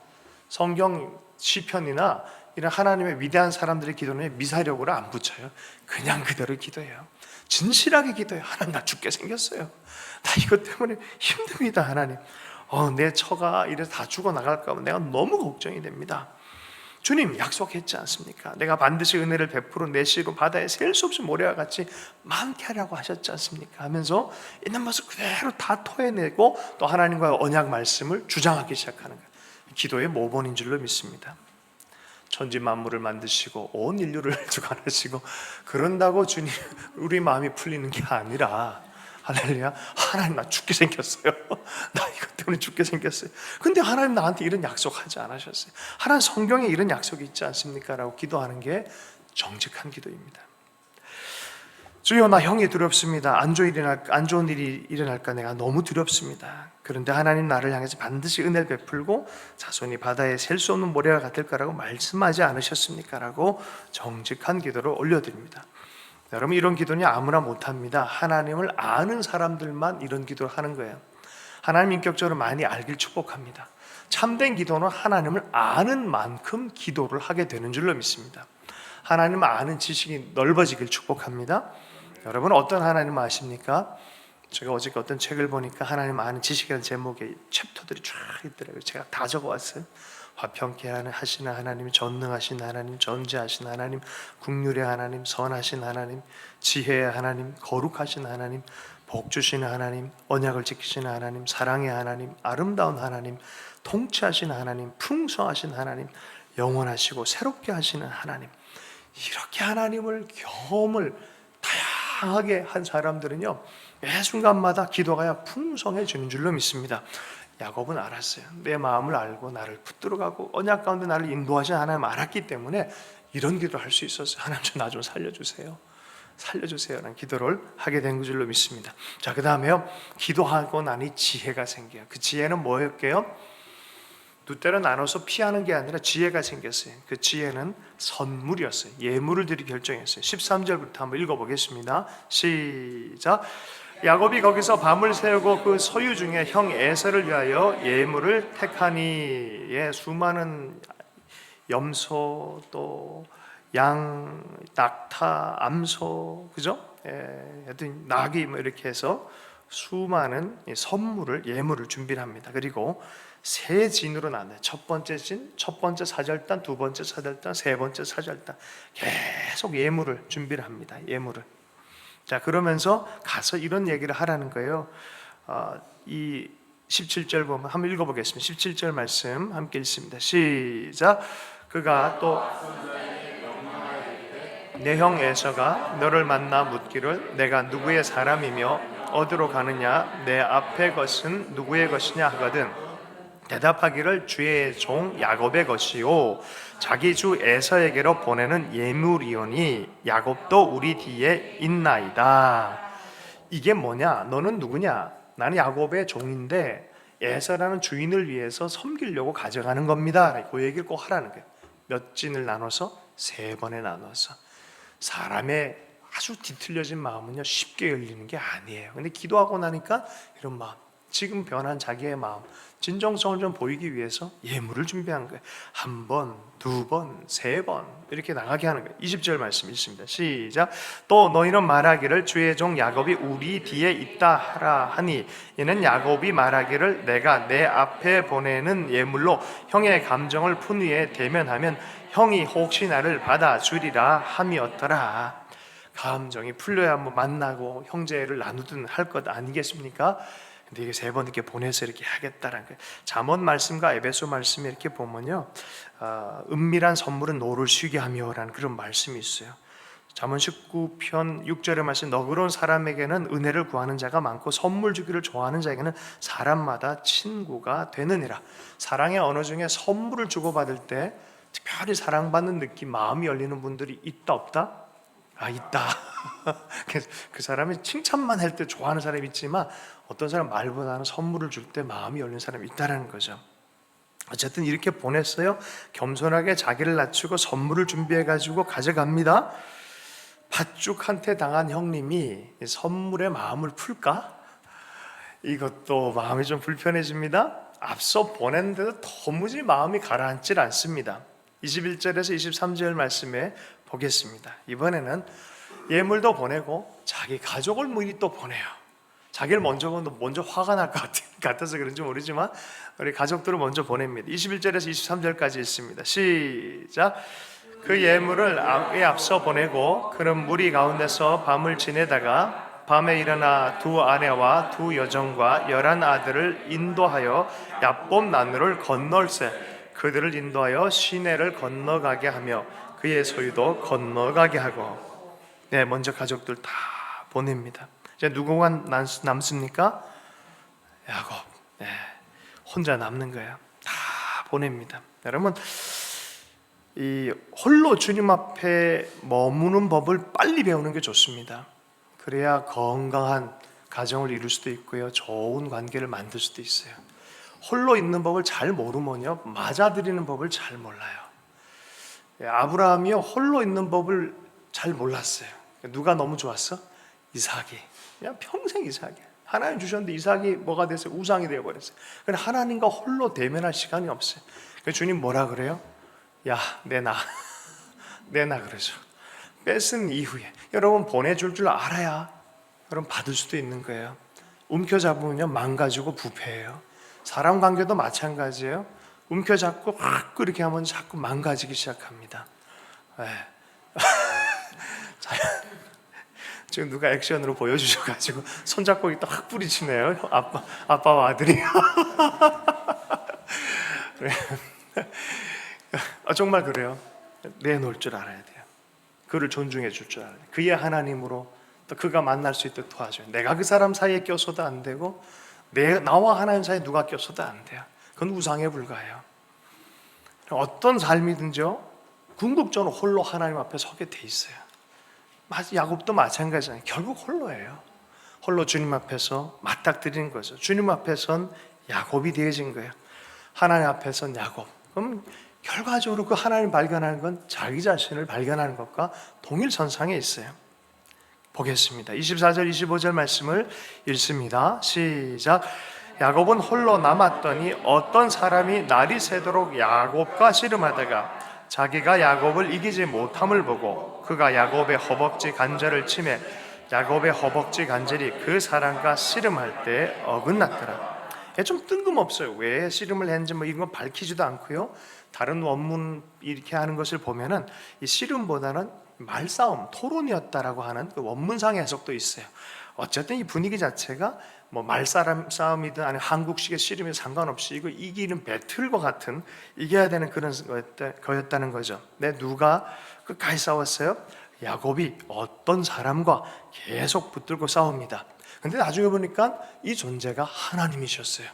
성경 시편이나 이런 하나님의 위대한 사람들의 기도는 미사력으로 안 붙여요. 그냥 그대로 기도해요. 진실하게 기도해요. 하나님, 나 죽게 생겼어요. 나 이것 때문에 힘듭니다. 하나님, 내 처가 이래서 다 죽어나갈까 봐 내가 너무 걱정이 됩니다. 주님 약속했지 않습니까? 내가 반드시 은혜를 베풀어 내시고 바다에 셀 수 없이 모래와 같이 많게 하라고 하셨지 않습니까? 하면서 있는 모습 그대로 다 토해내고 또 하나님과의 언약 말씀을 주장하기 시작하는 거예요. 기도의 모본인 줄로 믿습니다. 천지 만물을 만드시고 온 인류를 주관하시고 그런다고 주님 우리 마음이 풀리는 게 아니라, 할렐루야, 하나님 나 죽게 생겼어요. 나 이것 때문에 죽게 생겼어요. 근데 하나님 나한테 이런 약속하지 않으셨어요. 하나님 성경에 이런 약속이 있지 않습니까? 라고 기도하는 게 정직한 기도입니다. 주여, 나 형이 두렵습니다. 안 좋은 일이 일어날까 내가 너무 두렵습니다. 그런데 하나님 나를 향해서 반드시 은혜를 베풀고 자손이 바다에 셀 수 없는 모래와 같을 거라고 말씀하지 않으셨습니까? 라고 정직한 기도를 올려드립니다. 여러분, 이런 기도는 아무나 못합니다. 하나님을 아는 사람들만 이런 기도를 하는 거예요. 하나님 인격적으로 많이 알길 축복합니다. 참된 기도는 하나님을 아는 만큼 기도를 하게 되는 줄로 믿습니다. 하나님을 아는 지식이 넓어지길 축복합니다. 여러분, 어떤 하나님을 아십니까? 제가 어저께 어떤 책을 보니까 하나님 아는 지식이라는 제목의 챕터들이 쫙 있더라고요. 제가 다 적어왔어요. 화평케 하시는 하나님, 전능하신 하나님, 전지하신 하나님, 긍휼의 하나님, 선하신 하나님, 지혜의 하나님, 거룩하신 하나님, 복 주시는 하나님, 언약을 지키시는 하나님, 사랑의 하나님, 아름다운 하나님, 통치하신 하나님, 풍성하신 하나님, 영원하시고 새롭게 하시는 하나님. 이렇게 하나님을 경험을 다양하게 한 사람들은요, 매 순간마다 기도가 풍성해지는 줄로 믿습니다. 야곱은 알았어요. 내 마음을 알고 나를 붙들어가고 언약 가운데 나를 인도하신 하나님 알았기 때문에 이런 기도를 할 수 있었어요. 하나님, 나 좀 살려주세요. 살려주세요라는 기도를 하게 된 줄로 믿습니다. 자, 그 다음에요, 기도하고 나니 지혜가 생겨요. 그 지혜는 뭐였게요? 두 때로 나눠서 피하는 게 아니라 지혜가 생겼어요. 그 지혜는 선물이었어요. 예물을 드리기 결정했어요. 13절부터 한번 읽어보겠습니다. 시작. 야곱이 거기서 밤을 새우고 그 소유 중에 형 에서를 위하여 예물을 택하니, 수많은 염소, 또 양, 낙타, 암소, 그죠? 하여튼 낙이 뭐 이렇게 해서 수많은 선물을, 예물을 준비를 합니다. 그리고 세 진으로 나눠요. 첫 번째 진, 첫 번째 사절단, 두 번째 사절단, 세 번째 사절단, 계속 예물을 준비를 합니다. 예물을. 자, 그러면서 가서 이런 얘기를 하라는 거예요. 이 17절 보면 한번 읽어보겠습니다. 17절 말씀 함께 읽습니다. 시작. 그가 또 내 형 에서가 너를 만나 묻기를 내가 누구의 사람이며 어디로 가느냐, 내 앞의 것은 누구의 것이냐 하거든 대답하기를 주의 종 야곱의 것이요 자기 주 에서에게로 보내는 예물이오니 야곱도 우리 뒤에 있나이다. 이게 뭐냐? 너는 누구냐? 나는 야곱의 종인데 에서라는 주인을 위해서 섬기려고 가져가는 겁니다. 그 얘기를 꼭 하라는 거예요. 몇 진을 나눠서? 세 번에 나눠서. 사람의 아주 뒤틀려진 마음은요, 쉽게 열리는 게 아니에요. 근데 기도하고 나니까 이런 마음, 지금 변한 자기의 마음, 진정성을 좀 보이기 위해서 예물을 준비한 거예요. 한 번, 두 번, 세 번 이렇게 나가게 하는 거예요. 20절 말씀 읽습니다. 시작. 또 너희는 말하기를 주의 종 야곱이 우리 뒤에 있다 하라 하니 이는 야곱이 말하기를 내가 내 앞에 보내는 예물로 형의 감정을 푼 후에 대면하면 형이 혹시 나를 받아주리라 함이었더라. 감정이 풀려야 뭐 만나고 형제를 나누든 할 것 아니겠습니까? 근데 이게 세 번 이렇게 보내서 이렇게 하겠다라는 거예요. 잠언 말씀과 에베소 말씀에 이렇게 보면요, 은밀한 선물은 노를 쉬게 하며라는 그런 말씀이 있어요. 잠언 19편 6절의 말씀, 너그러운 사람에게는 은혜를 구하는 자가 많고 선물 주기를 좋아하는 자에게는 사람마다 친구가 되느니라. 사랑의 언어 중에 선물을 주고받을 때 특별히 사랑받는 느낌, 마음이 열리는 분들이 있다 없다? 있다. 그 사람이 칭찬만 할 때 좋아하는 사람이 있지만 어떤 사람 말보다는 선물을 줄 때 마음이 열리는 사람이 있다는 거죠. 어쨌든 이렇게 보냈어요. 겸손하게 자기를 낮추고 선물을 준비해가지고 가져갑니다. 팥죽한테 당한 형님이 선물에 마음을 풀까? 이것도 마음이 좀 불편해집니다. 앞서 보냈는데도 도무지 마음이 가라앉질 않습니다. 21절에서 23절 말씀에 보겠습니다. 이번에는 예물도 보내고 자기 가족을 미리 또 보내요. 자기를 먼저 화가 날 것 같아서 그런지 모르지만 우리 가족들을 먼저 보냅니다. 21절에서 23절까지 있습니다. 시작. 그 예물을 앞서 보내고 그는 무리 가운데서 밤을 지내다가 밤에 일어나 두 아내와 두 여종과 11 아들을 인도하여 야복 나루를 건널세 그들을 인도하여 시내를 건너가게 하며 그의 소유도 건너가게 하고. 네, 먼저 가족들 다 보냅니다. 이제 누구가 남습니까? 야곱. 네, 혼자 남는 거예요. 다 보냅니다. 여러분, 이 홀로 주님 앞에 머무는 법을 빨리 배우는 게 좋습니다. 그래야 건강한 가정을 이룰 수도 있고요, 좋은 관계를 만들 수도 있어요. 홀로 있는 법을 잘 모르면요, 맞아들이는 법을 잘 몰라요. 아브라함이요, 홀로 있는 법을 잘 몰랐어요. 누가 너무 좋았어? 이삭이. 그냥 평생 이삭이. 하나님 주셨는데 이삭이 뭐가 됐어요? 우상이 되어버렸어요. 그런데 하나님과 홀로 대면할 시간이 없어요. 그래서 주님 뭐라 그래요? 야, 내놔. 내놔 그러죠. 뺏은 이후에 여러분 보내줄 줄 알아야 여러분 받을 수도 있는 거예요. 움켜잡으면요 망가지고 부패해요. 사람 관계도 마찬가지예요. 움켜잡고 확 그렇게 하면 자꾸 망가지기 시작합니다. 네. 지금 누가 액션으로 보여주셔가지고 손잡고 있다 확 뿌리치네요. 아빠와 아들이. 정말 그래요. 내놓을 줄 알아야 돼요. 그를 존중해 줄 줄 알아야 돼요. 그의 하나님으로 또 그가 만날 수 있도록 도와줘요. 내가 그 사람 사이에 껴서도 안 되고 나와 하나님 사이에 누가 껴서도 안 돼요. 그건 우상에 불과해요. 어떤 삶이든지요, 궁극적으로 홀로 하나님 앞에 서게 돼 있어요. 야곱도 마찬가지잖아요. 결국 홀로예요. 홀로 주님 앞에서 맞닥뜨리는 거죠. 주님 앞에선 야곱이 되어진 거예요. 하나님 앞에선 야곱. 그럼 결과적으로 그 하나님 발견하는 건 자기 자신을 발견하는 것과 동일선상에 있어요. 보겠습니다. 24절 25절 말씀을 읽습니다. 시작. 야곱은 홀로 남았더니 어떤 사람이 날이 새도록 야곱과 씨름하다가 자기가 야곱을 이기지 못함을 보고 그가 야곱의 허벅지 관절을 치매 야곱의 허벅지 관절이 그 사람과 씨름할 때 어긋났더라. 좀 뜬금없어요. 왜 씨름을 했는지 이런 건 밝히지도 않고요. 다른 원문 이렇게 하는 것을 보면은 이 씨름보다는 말싸움, 토론이었다라고 하는 그 원문상의 해석도 있어요. 어쨌든 이 분위기 자체가 뭐 말싸움이든 아니면 한국식의 씨름이 상관없이 이거 이기는 배틀과 같은 이겨야 되는 그런 거였다는 거죠. 네, 누가 끝까지 싸웠어요? 야곱이 어떤 사람과 계속 붙들고 싸웁니다. 근데 나중에 보니까 이 존재가 하나님이셨어요.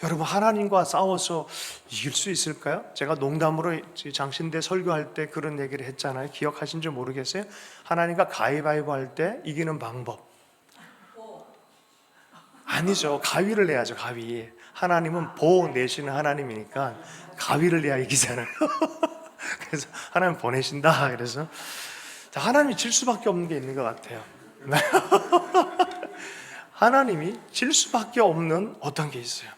여러분, 하나님과 싸워서 이길 수 있을까요? 제가 농담으로 장신대 설교할 때 그런 얘기를 했잖아요. 기억하신지 모르겠어요. 하나님과 가위바위보 할 때 이기는 방법. 아니죠. 가위를 내야죠. 가위. 하나님은 보 내시는 하나님이니까 가위를 내야 이기잖아요. 그래서 하나님 보내신다. 그래서 하나님이 질 수밖에 없는 게 있는 것 같아요. 하나님이 질 수밖에 없는 어떤 게 있어요.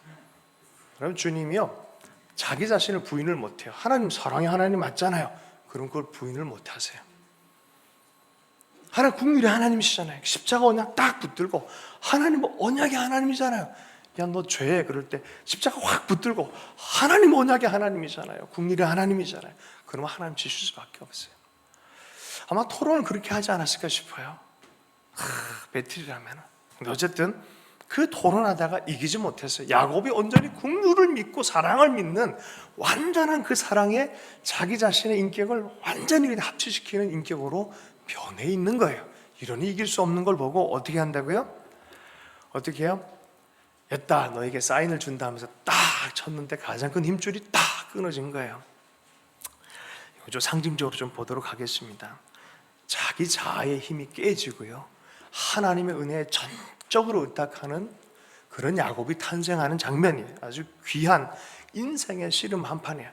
그럼 주님이요, 자기 자신을 부인을 못해요. 하나님 사랑의 하나님 맞잖아요. 그럼 그걸 부인을 못하세요. 하나님 국률의 하나님이시잖아요. 십자가 언약 딱 붙들고 하나님은 언약의 하나님이잖아요. 야, 너 죄해. 그럴 때 십자가 확 붙들고 하나님 언약의 하나님이잖아요. 국률의 하나님이잖아요. 그러면 하나님 지실 수밖에 없어요. 아마 토론을 그렇게 하지 않았을까 싶어요. 배틀이라면. 근데 어쨌든 그 토론하다가 이기지 못했어요. 야곱이 온전히 국률을 믿고 사랑을 믿는 완전한 그 사랑에 자기 자신의 인격을 완전히 합치시키는 인격으로 변해 있는 거예요. 이러니 이길 수 없는 걸 보고 어떻게 한다고요? 어떻게 해요? 됐다, 너에게 사인을 준다 하면서 딱 쳤는데 가장 큰 힘줄이 딱 끊어진 거예요. 이거 좀 상징적으로 좀 보도록 하겠습니다. 자기 자아의 힘이 깨지고요, 하나님의 은혜에 전적으로 의탁하는 그런 야곱이 탄생하는 장면이에요. 아주 귀한 인생의 씨름 한판이에요.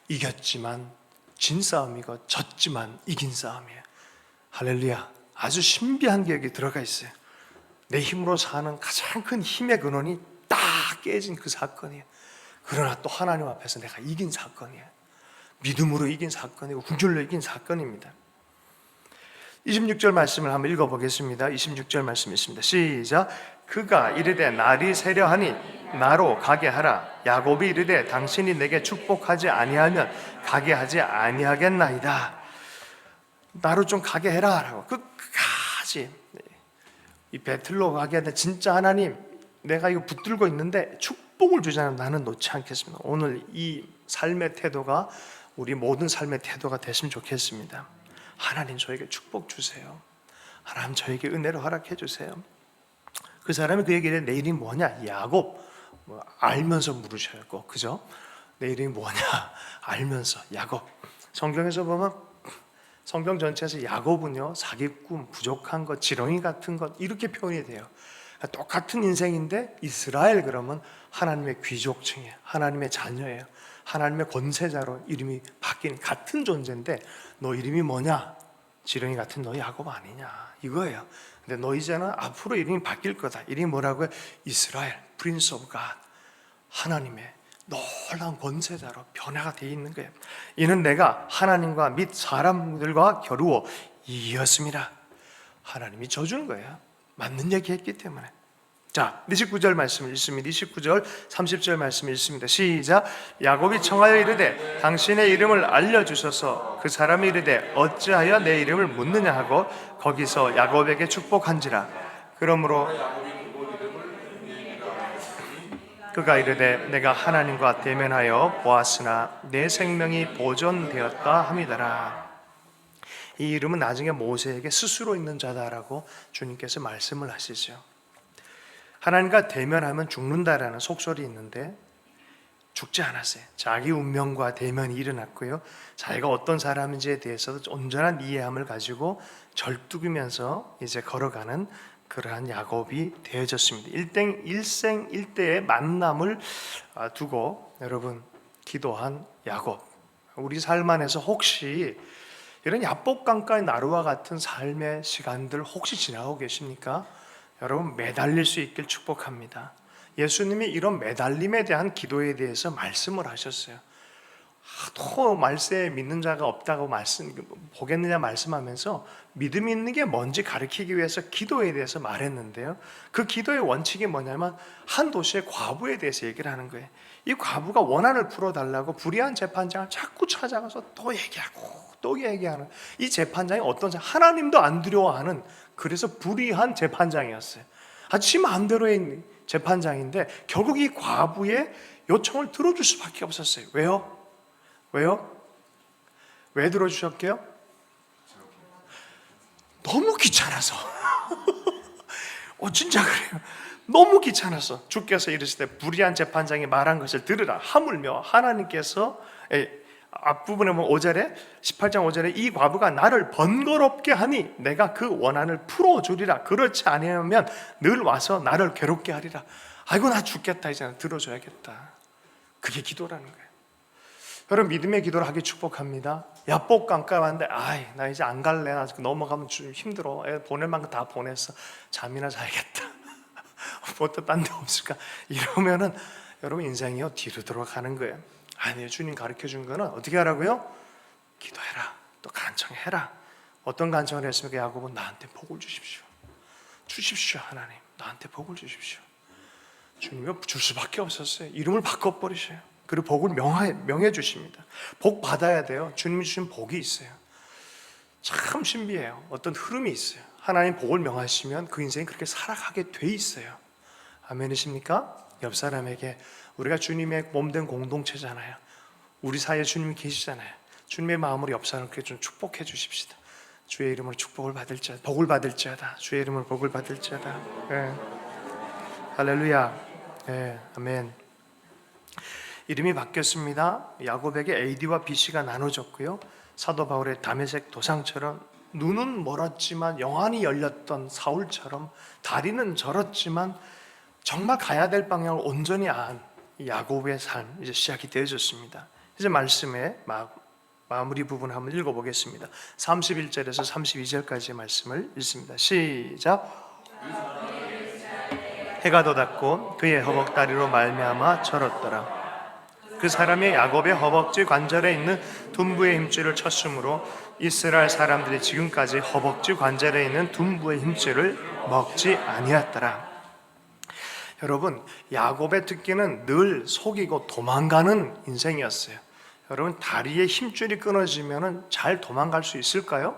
이겼지만 진 싸움이고 졌지만 이긴 싸움이에요. 할렐루야. 아주 신비한 게 여기 들어가 있어요. 내 힘으로 사는 가장 큰 힘의 근원이 딱 깨진 그 사건이에요. 그러나 또 하나님 앞에서 내가 이긴 사건이에요. 믿음으로 이긴 사건이고 궁절로 이긴 사건입니다. 26절 말씀을 한번 읽어보겠습니다. 26절 말씀 있습니다. 시작. 그가 이르되 날이 새려하니 나로 가게 하라. 야곱이 이르되 당신이 내게 축복하지 아니하면 가게 하지 아니하겠나이다. 나로 좀 가게 해라 라고 끝까지 이 배틀로 가게 하는데, 진짜 하나님 내가 이거 붙들고 있는데 축복을 주자면 나는 놓지 않겠습니다. 오늘 이 삶의 태도가 우리 모든 삶의 태도가 됐으면 좋겠습니다. 하나님 저에게 축복 주세요. 하나님 저에게 은혜로 허락해 주세요. 그 사람이 그 얘기를 내 이름이 뭐냐? 야곱. 알면서 물으셔야 고, 그죠? 내 이름이 뭐냐? 알면서 야곱. 성경에서 보면 성경 전체에서 야곱은요, 사기꾼, 부족한 것, 지렁이 같은 것 이렇게 표현이 돼요. 똑같은 인생인데 이스라엘 그러면 하나님의 귀족층이에요. 하나님의 자녀예요. 하나님의 권세자로 이름이 바뀐 같은 존재인데 너 이름이 뭐냐? 지렁이 같은 너 야곱 아니냐? 이거예요. 근데 너 이제는 앞으로 이름이 바뀔 거다. 이름이 뭐라고요? 이스라엘, 프린스 오브 갓. 하나님의 놀라운 권세자로 변화가 되어 있는 거예요. 이는 내가 하나님과 및 사람들과 겨루어 이겼습니다. 하나님이 져준 거예요. 맞는 얘기했기 때문에. 자, 29절 말씀을 읽습니다. 29절 30절 말씀을 읽습니다. 시작. 야곱이 청하여 이르되 당신의 이름을 알려주셔서 그 사람이 이르되 어찌하여 내 이름을 묻느냐 하고 거기서 야곱에게 축복한지라. 그러므로 그가 이르되 내가 하나님과 대면하여 보았으나 내 생명이 보존되었다 함이더라. 이 이름은 나중에 모세에게 스스로 있는 자다라고 주님께서 말씀을 하시죠. 하나님과 대면하면 죽는다라는 속설이 있는데 죽지 않았어요. 자기 운명과 대면이 일어났고요, 자기가 어떤 사람인지에 대해서도 온전한 이해함을 가지고 절뚝이면서 이제 걸어가는 그러한 야곱이 되어졌습니다. 일생일대의 만남을 두고 여러분 기도한 야곱. 우리 삶 안에서 혹시 이런 야복강가의 나루와 같은 삶의 시간들 혹시 지나고 계십니까? 여러분 매달릴 수 있길 축복합니다. 예수님이 이런 매달림에 대한 기도에 대해서 말씀을 하셨어요. 하도 말세에 믿는 자가 없다고 보겠느냐 말씀하면서 믿음이 있는 게 뭔지 가르치기 위해서 기도에 대해서 말했는데요, 그 기도의 원칙이 뭐냐면 한 도시의 과부에 대해서 얘기를 하는 거예요. 이 과부가 원한을 풀어달라고 불의한 재판장을 자꾸 찾아가서 또 얘기하고 또 얘기하는, 이 재판장이 어떤 하나님도 안 두려워하는, 그래서 불의한 재판장이었어요. 아주 지 마음대로의 재판장인데 결국 이 과부의 요청을 들어줄 수밖에 없었어요. 왜요? 왜 들어주셨게요? 너무 귀찮아서. 진짜 그래요. 너무 귀찮아서 주께서 이르시되 불의한 재판장이 말한 것을 들으라. 하물며 하나님께서 앞부분에 보면 5절에 18장 5절에 이 과부가 나를 번거롭게 하니 내가 그 원한을 풀어주리라. 그렇지 아니하면 늘 와서 나를 괴롭게 하리라. 아이고 나 죽겠다, 이제 들어줘야겠다. 그게 기도라는 거예요. 여러분 믿음의 기도를 하기 축복합니다. 야복 깜깜한데 나 이제 안 갈래, 나 넘어가면 좀 힘들어, 애 보낼 만큼 다 보냈어, 잠이나 자야겠다. 뭐 또 딴 데 없을까? 이러면은 여러분 인생이요 뒤로 들어가는 거예요. 아니요, 주님 가르쳐 준 거는 어떻게 하라고요? 기도해라, 또 간청해라. 어떤 간청을 했습니까? 야곱은 나한테 복을 주십시오 하나님, 나한테 복을 주십시오. 주님이 줄 수밖에 없었어요. 이름을 바꿔버리셔요. 그리고 복을 명해 주십니다. 복 받아야 돼요. 주님이 주신 복이 있어요. 참 신비해요. 어떤 흐름이 있어요. 하나님 복을 명하시면 그 인생이 그렇게 살아가게 돼 있어요. 아멘이십니까? 옆 사람에게 우리가 주님의 몸된 공동체잖아요. 우리 사이에 주님이 계시잖아요. 주님의 마음으로 옆 사람께 좀 축복해 주십시다. 주의 이름으로 축복을 받을지어다, 복을 받을지어다. 주의 이름으로 복을 받을지어다. 네. 할렐루야. 네. 아멘. 이름이 바뀌었습니다. 야곱에게 A와 BC가 나눠졌고요, 사도 바울의 다메섹 도상처럼 눈은 멀었지만 영안이 열렸던 사울처럼 다리는 절었지만 정말 가야 될 방향을 온전히 안 야곱의 삶 이제 시작이 되어졌습니다. 이제 말씀에 막 마무리 부분 한번 읽어보겠습니다. 31절에서 32절까지의 말씀을 읽습니다. 시작. 해가 돋았고 그의 허벅다리로 말미암아 절었더라. 그 사람이 야곱의 허벅지 관절에 있는 둔부의 힘줄을 쳤으므로 이스라엘 사람들이 지금까지 허벅지 관절에 있는 둔부의 힘줄을 먹지 아니하였더라. 여러분, 야곱의 특기는 늘 속이고 도망가는 인생이었어요. 여러분, 다리에 힘줄이 끊어지면 잘 도망갈 수 있을까요?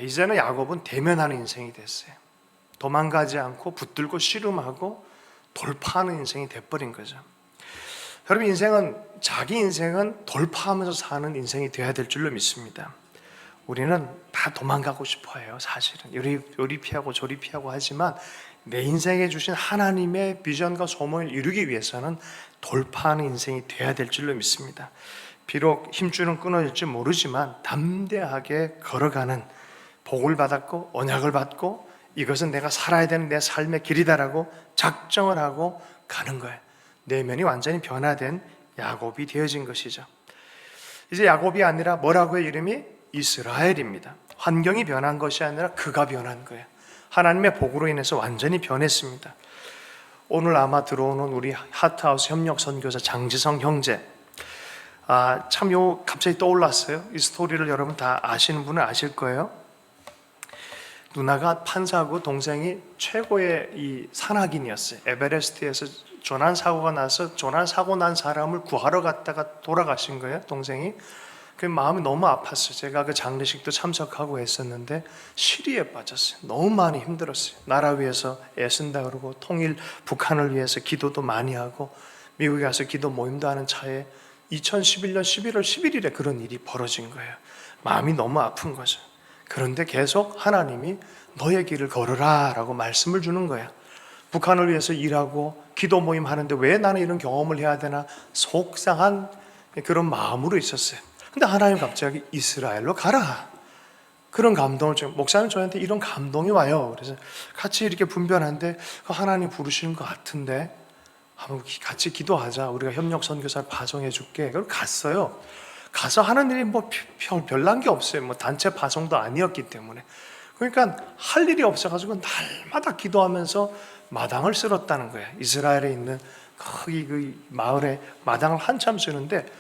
이제는 야곱은 대면하는 인생이 됐어요. 도망가지 않고 붙들고 씨름하고 돌파하는 인생이 돼버린 거죠. 여러분, 자기 인생은 돌파하면서 사는 인생이 되어야 될 줄로 믿습니다. 우리는 다 도망가고 싶어 해요. 사실은 요리 피하고 저리 피하고 하지만 내 인생에 주신 하나님의 비전과 소망을 이루기 위해서는 돌파하는 인생이 되어야 될 줄로 믿습니다. 비록 힘줄은 끊어질지 모르지만 담대하게 걸어가는, 복을 받았고 언약을 받고 이것은 내가 살아야 되는 내 삶의 길이다라고 작정을 하고 가는 거예요. 내면이 완전히 변화된 야곱이 되어진 것이죠. 이제 야곱이 아니라 뭐라고 해요? 이름이 이스라엘입니다. 환경이 변한 것이 아니라 그가 변한 거예요. 하나님의 복으로 인해서 완전히 변했습니다. 오늘 아마 들어오는 우리 하트하우스 협력 선교사 장지성 형제, 갑자기 떠올랐어요. 이 스토리를 여러분 다 아시는 분은 아실 거예요. 누나가 판사고 동생이 최고의 이 산악인이었어요. 에베레스트에서 조난 사고가 나서 조난 사고 난 사람을 구하러 갔다가 돌아가신 거예요, 동생이. 그 마음이 너무 아팠어요. 제가 그 장례식도 참석하고 했었는데 시리에 빠졌어요. 너무 많이 힘들었어요. 나라 위해서 애쓴다 그러고 통일 북한을 위해서 기도도 많이 하고 미국에 가서 기도 모임도 하는 차에 2011년 11월 11일에 그런 일이 벌어진 거예요. 마음이 너무 아픈 거죠. 그런데 계속 하나님이 너의 길을 걸으라 라고 말씀을 주는 거야. 북한을 위해서 일하고 기도 모임 하는데 왜 나는 이런 경험을 해야 되나 속상한 그런 마음으로 있었어요. 근데 하나님 갑자기 이스라엘로 가라, 그런 감동을 좀, 목사님 저한테 이런 감동이 와요. 그래서 같이 이렇게 분별하는데 하나님 부르시는 것 같은데 한번 같이 기도하자, 우리가 협력 선교사를 파송해 줄게. 그걸 갔어요. 가서 하는 일이 뭐 별난 게 없어요. 뭐 단체 파송도 아니었기 때문에. 그러니까 할 일이 없어가지고 날마다 기도하면서 마당을 쓸었다는 거예요. 이스라엘에 있는 거기 그 마을에 마당을 한참 쓰는데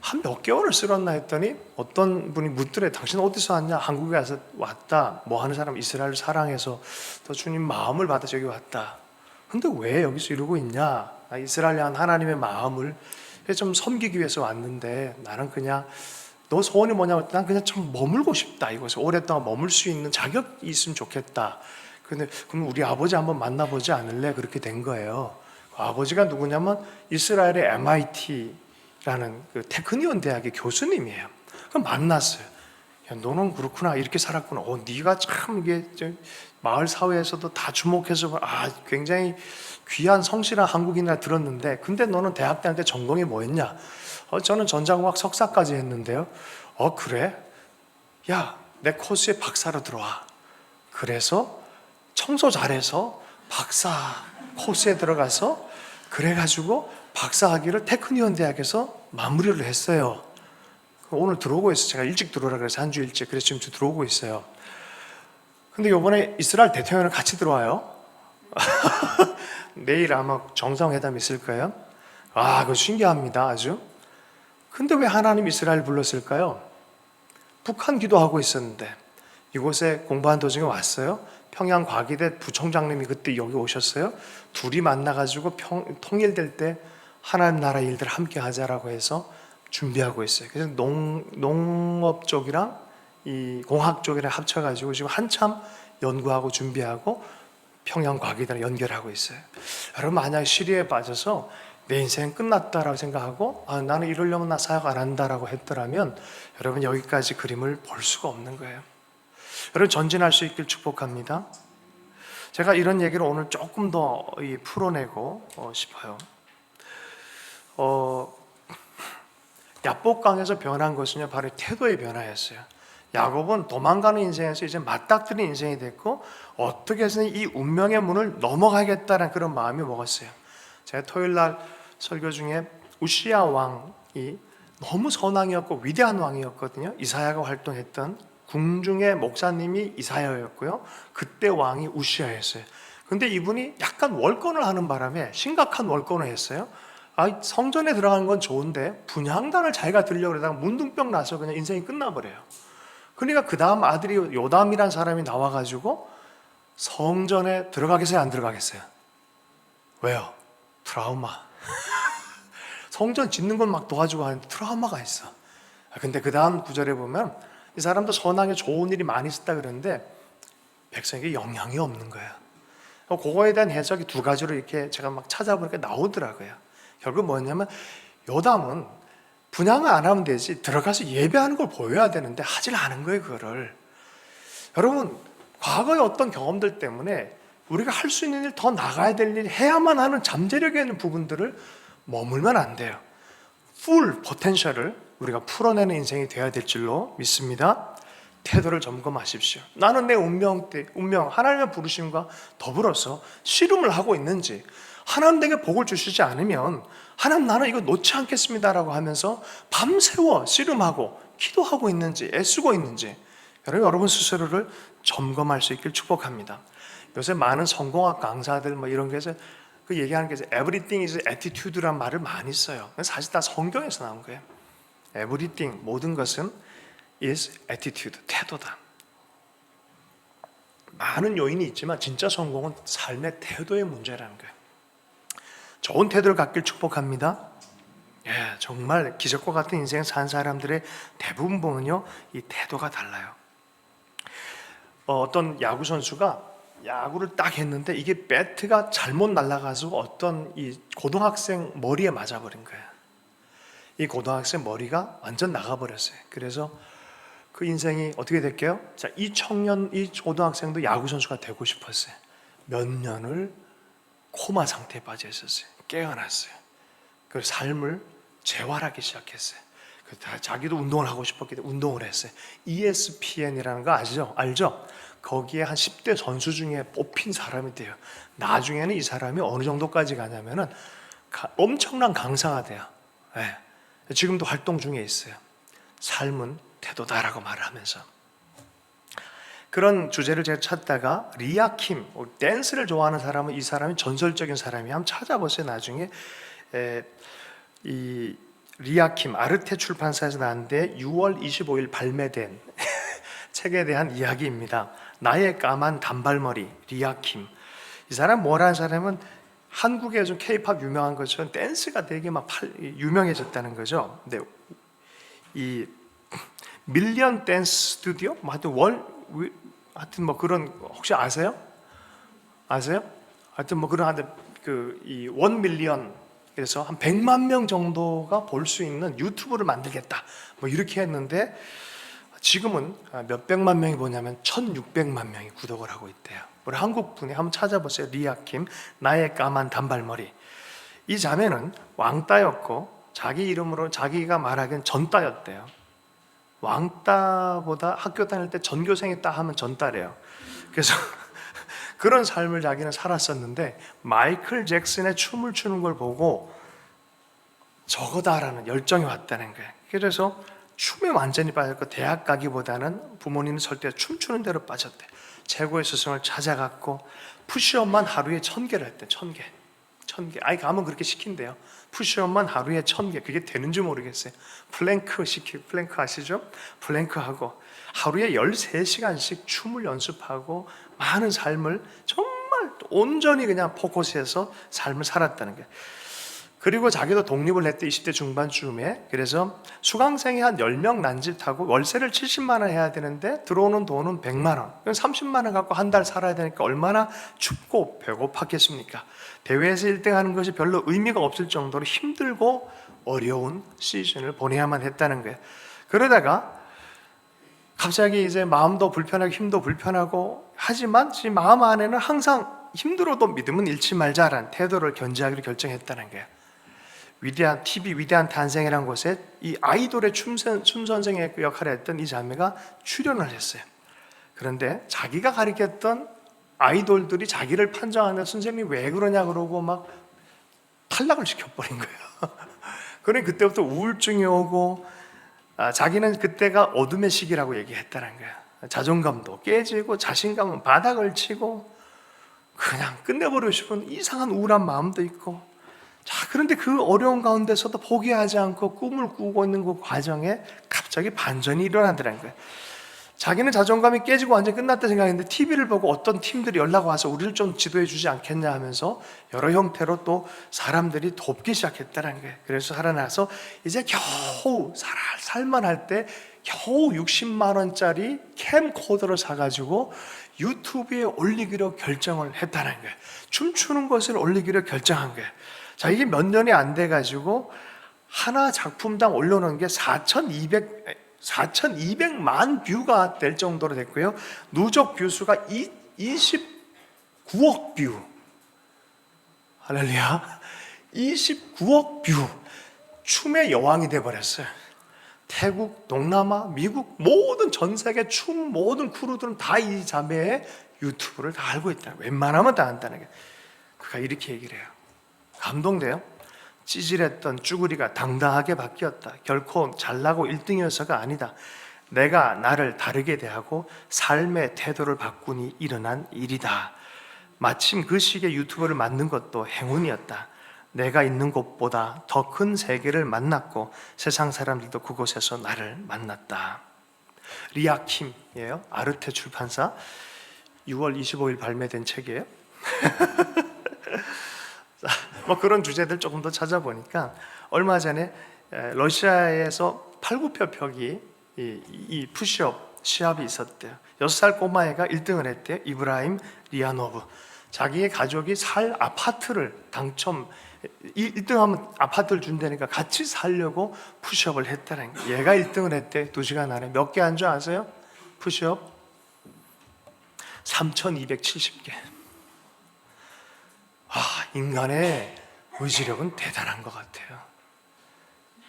한 몇 개월을 쓸었나 했더니 어떤 분이 묻더래. 당신 어디서 왔냐? 한국에 와서 왔다. 뭐 하는 사람? 이스라엘을 사랑해서 또 주님 마음을 받아서 여기 왔다. 근데 왜 여기서 이러고 있냐? 이스라엘에 한 하나님의 마음을 좀 섬기기 위해서 왔는데 나는 그냥, 너 소원이 뭐냐면 난 그냥 좀 머물고 싶다. 이것을 오랫동안 머물 수 있는 자격이 있으면 좋겠다. 근데 그럼 우리 아버지 한번 만나보지 않을래? 그렇게 된 거예요. 아버지가 누구냐면 이스라엘의 MIT라는 그 테크니온 대학의 교수님이에요. 그럼 만났어요. 야, 너는 그렇구나, 이렇게 살았구나. 네가 참 이게 마을 사회에서도 다 주목해서 굉장히 귀한 성실한 한국인이라 들었는데, 근데 너는 대학 다닐 때 전공이 뭐였냐? 저는 전자공학 석사까지 했는데요. 그래? 야, 내 코스에 박사로 들어와. 그래서 청소 잘해서 박사 코스에 들어가서 그래가지고 박사학위를 테크니온 대학에서 마무리를 했어요. 오늘 들어오고 있어요. 제가 일찍 들어오라 그래서 한 주 일찍, 그래서 지금 들어오고 있어요. 근데 이번에 이스라엘 대통령을 같이 들어와요. 내일 아마 정상회담 있을 거예요. 그거 신기합니다, 아주. 근데 왜 하나님 이스라엘 불렀을까요? 북한 기도하고 있었는데 이곳에 공부한 도중에 왔어요. 평양과기대 부총장님이 그때 여기 오셨어요. 둘이 만나가지고 통일될 때 하나님 나라 일들 함께 하자라고 해서 준비하고 있어요. 그래서 농업 쪽이랑 이 공학 쪽이랑 합쳐가지고 지금 한참 연구하고 준비하고 평양과기대랑 연결하고 있어요. 여러분, 만약에 시리에 빠져서 내 인생 끝났다라고 생각하고 나는 이러려면 나 사역 안 한다라고 했더라면 여러분, 여기까지 그림을 볼 수가 없는 거예요. 여러분, 전진할 수 있길 축복합니다. 제가 이런 얘기를 오늘 조금 더 풀어내고 싶어요. 야복강에서 변한 것은요, 바로 태도의 변화였어요. 야곱은 도망가는 인생에서 이제 맞닥뜨린 인생이 됐고, 어떻게 해서든 이 운명의 문을 넘어가겠다는 그런 마음이 먹었어요. 제가 토요일 날 설교 중에 우시야 왕이 너무 선왕이었고 위대한 왕이었거든요. 이사야가 활동했던 궁중의 목사님이 이사야였고요. 그때 왕이 우시아였어요. 근데 이분이 약간 월권을 하는 바람에 심각한 월권을 했어요. 성전에 들어가는 건 좋은데 분향단을 자기가 들려고 그러다가 문둥병 나서 그냥 인생이 끝나버려요. 그러니까 그 다음 아들이 요담이란 사람이 나와가지고 성전에 들어가겠어요, 안 들어가겠어요? 왜요? 트라우마. 성전 짓는 건 막 도와주고 하는데 트라우마가 있어. 근데 그 다음 구절에 보면 이 사람도 선왕에 좋은 일이 많이 있었다 그러는데 백성에게 영향이 없는 거예요. 그거에 대한 해석이 두 가지로 이렇게 제가 막 찾아보니까 나오더라고요. 결국 뭐냐면 요담은 분향을 안 하면 되지 들어가서 예배하는 걸 보여야 되는데 하질 않은 거예요, 그거를. 여러분, 과거의 어떤 경험들 때문에 우리가 할 수 있는 일, 더 나가야 될 일, 해야만 하는 잠재력에 있는 부분들을 머물면 안 돼요. 풀 포텐셜을 우리가 풀어내는 인생이 되어야 될 줄로 믿습니다. 태도를 점검하십시오. 나는 내 운명, 하나님의 부르심과 더불어서 씨름을 하고 있는지, 하나님 내게 복을 주시지 않으면 하나님 나는 이거 놓지 않겠습니다라고 하면서 밤새워 씨름하고 기도하고 있는지, 애쓰고 있는지 여러분 스스로를 점검할 수 있길 축복합니다. 요새 많은 성공학 강사들 뭐 이런 게서 그 얘기하는 게 everything is attitude란 말을 많이 써요. 사실 다 성경에서 나온 거예요. everything, 모든 것은 is attitude, 태도다. 많은 요인이 있지만 진짜 성공은 삶의 태도의 문제라는 거예요. 좋은 태도를 갖길 축복합니다. 정말 기적과 같은 인생을 산 사람들의 대부분 보면요, 이 태도가 달라요. 어떤 야구 선수가 야구를 딱 했는데 이게 배트가 잘못 날아가서 어떤 이 고등학생 머리에 맞아버린 거야. 이 고등학생 머리가 완전 나가버렸어요. 그래서 그 인생이 어떻게 됐게요? 자, 이 고등학생도 야구 선수가 되고 싶었어요. 몇 년을 코마 상태에 빠져 있었어요. 깨어났어요. 그래서 삶을 재활하기 시작했어요. 자기도 운동을 하고 싶었기 때문에 운동을 했어요. ESPN이라는 거 알죠? 거기에 한 10대 선수 중에 뽑힌 사람이 돼요. 나중에는 이 사람이 어느 정도까지 가냐면은 엄청난 강사가 돼요. 지금도 활동 중에 있어요. 삶은 태도다라고 말을 하면서. 그런 주제를 제가 찾다가 리아킴, 댄스를 좋아하는 사람은 이 사람이 전설적인 사람이 한번 찾아보세요. 나중에 이 리아킴 아르테 출판사에서 나왔는데 6월 25일 발매된 책에 대한 이야기입니다. 나의 까만 단발머리 리아킴. 이 사람 뭐라는 사람은 한국에 좀 K-팝 유명한 것처럼 댄스가 되게 막 유명해졌다는 거죠. 근데 이 밀리언 댄스 스튜디오, 하여튼 뭐 그런 혹시 아세요? 하여튼 뭐 그런 이 1밀리언 그래서 한 100만 명 정도가 볼 수 있는 유튜브를 만들겠다. 뭐 이렇게 했는데 지금은 몇백만 명이 보냐면 1600만 명이 구독을 하고 있대요. 우리 한국 분이 한번 찾아보세요. 리아킴, 나의 까만 단발머리. 이 자매는 왕따였고 자기 이름으로 자기가 말하기엔 전따였대요. 왕따보다 학교 다닐 때 전교생이 따 하면 전따래요. 그래서 그런 삶을 자기는 살았었는데 마이클 잭슨의 춤을 추는 걸 보고 저거다라는 열정이 왔다는 거예요. 그래서 춤에 완전히 빠졌고 대학 가기보다는 부모님 설때 춤추는 대로 빠졌대. 최고의 스승을 찾아갔고 푸시업만 하루에 1000개를 했대. 1000개. 아이 가면 그렇게 시킨대요. 푸시업만 하루에 1000개. 그게 되는지 모르겠어요. 플랭크 아시죠? 플랭크하고 하루에 13시간씩 춤을 연습하고 많은 삶을 정말 온전히 그냥 포커스해서 삶을 살았다는 거예요. 그리고 자기도 독립을 했대. 20대 중반쯤에. 그래서 수강생이 한 10명 난짓하고 월세를 70만 원 해야 되는데 들어오는 돈은 100만 원. 30만 원 갖고 한 달 살아야 되니까 얼마나 춥고 배고팠겠습니까? 대회에서 1등 하는 것이 별로 의미가 없을 정도로 힘들고 어려운 시즌을 보내야만 했다는 거예요. 그러다가 갑자기 이제 마음도 불편하고 힘도 불편하고 하지만 지 마음 안에는 항상 힘들어도 믿음은 잃지 말자라는 태도를 견지하기로 결정했다는 거예요. 위대한 TV 위대한 탄생이라는 곳에 이 아이돌의 춤 선생의 역할을 했던 이 자매가 출연을 했어요. 그런데 자기가 가르쳤던 아이돌들이 자기를 판정하는 선생님이 왜 그러냐 그러고 막 탈락을 시켜버린 거예요. 그러니 그때부터 우울증이 오고 자기는 그때가 어둠의 시기라고 얘기했다는 거야. 자존감도 깨지고 자신감은 바닥을 치고 그냥 끝내버리고 싶은 이상한 우울한 마음도 있고. 자, 그런데 그 어려운 가운데서도 포기하지 않고 꿈을 꾸고 있는 그 과정에 갑자기 반전이 일어나더라는 거예요. 자기는 자존감이 깨지고 완전히 끝났다 생각했는데 TV를 보고 어떤 팀들이 연락 와서 우리를 좀 지도해 주지 않겠냐 하면서 여러 형태로 또 사람들이 돕기 시작했다는 거예요. 그래서 살아나서 이제 겨우 살만할 때 겨우 60만 원짜리 캠코더를 사가지고 유튜브에 올리기로 결정을 했다는 거예요. 춤추는 것을 올리기로 결정한 거예요. 자, 이게 몇 년이 안 돼가지고 하나 작품당 올려놓은 게 4,200만 뷰가 될 정도로 됐고요. 누적 뷰수가 29억 뷰. 할렐루야. 29억 뷰. 춤의 여왕이 돼버렸어요. 태국, 동남아, 미국 모든 전 세계 춤 모든 크루들은 다 이 자매의 유튜브를 다 알고 있다. 웬만하면 다 안다는 게. 그가 이렇게 얘기를 해요. 감동돼요. 찌질했던 쭈구리가 당당하게 바뀌었다. 결코 잘나고 1등이어서가 아니다. 내가 나를 다르게 대하고 삶의 태도를 바꾸니 일어난 일이다. 마침 그 시기에 유튜브를 만든 것도 행운이었다. 내가 있는 곳보다 더 큰 세계를 만났고 세상 사람들도 그곳에서 나를 만났다. 리아킴이에요. 아르테 출판사 6월 25일 발매된 책이에요. 뭐 그런 주제들 조금 더 찾아보니까 얼마 전에 러시아에서 팔굽혀펴기 이 푸시업 시합이 있었대요. 6살 꼬마애가 1등을 했대요. 이브라임 리아노브. 자기의 가족이 살 아파트를 당첨 1등하면 아파트를 준다니까 같이 살려고 푸시업을 했다는 거예요. 얘가 1등을 했대. 2시간 안에 몇 개 한 줄 아세요? 푸시업 3,270개. 인간의 의지력은 대단한 것 같아요.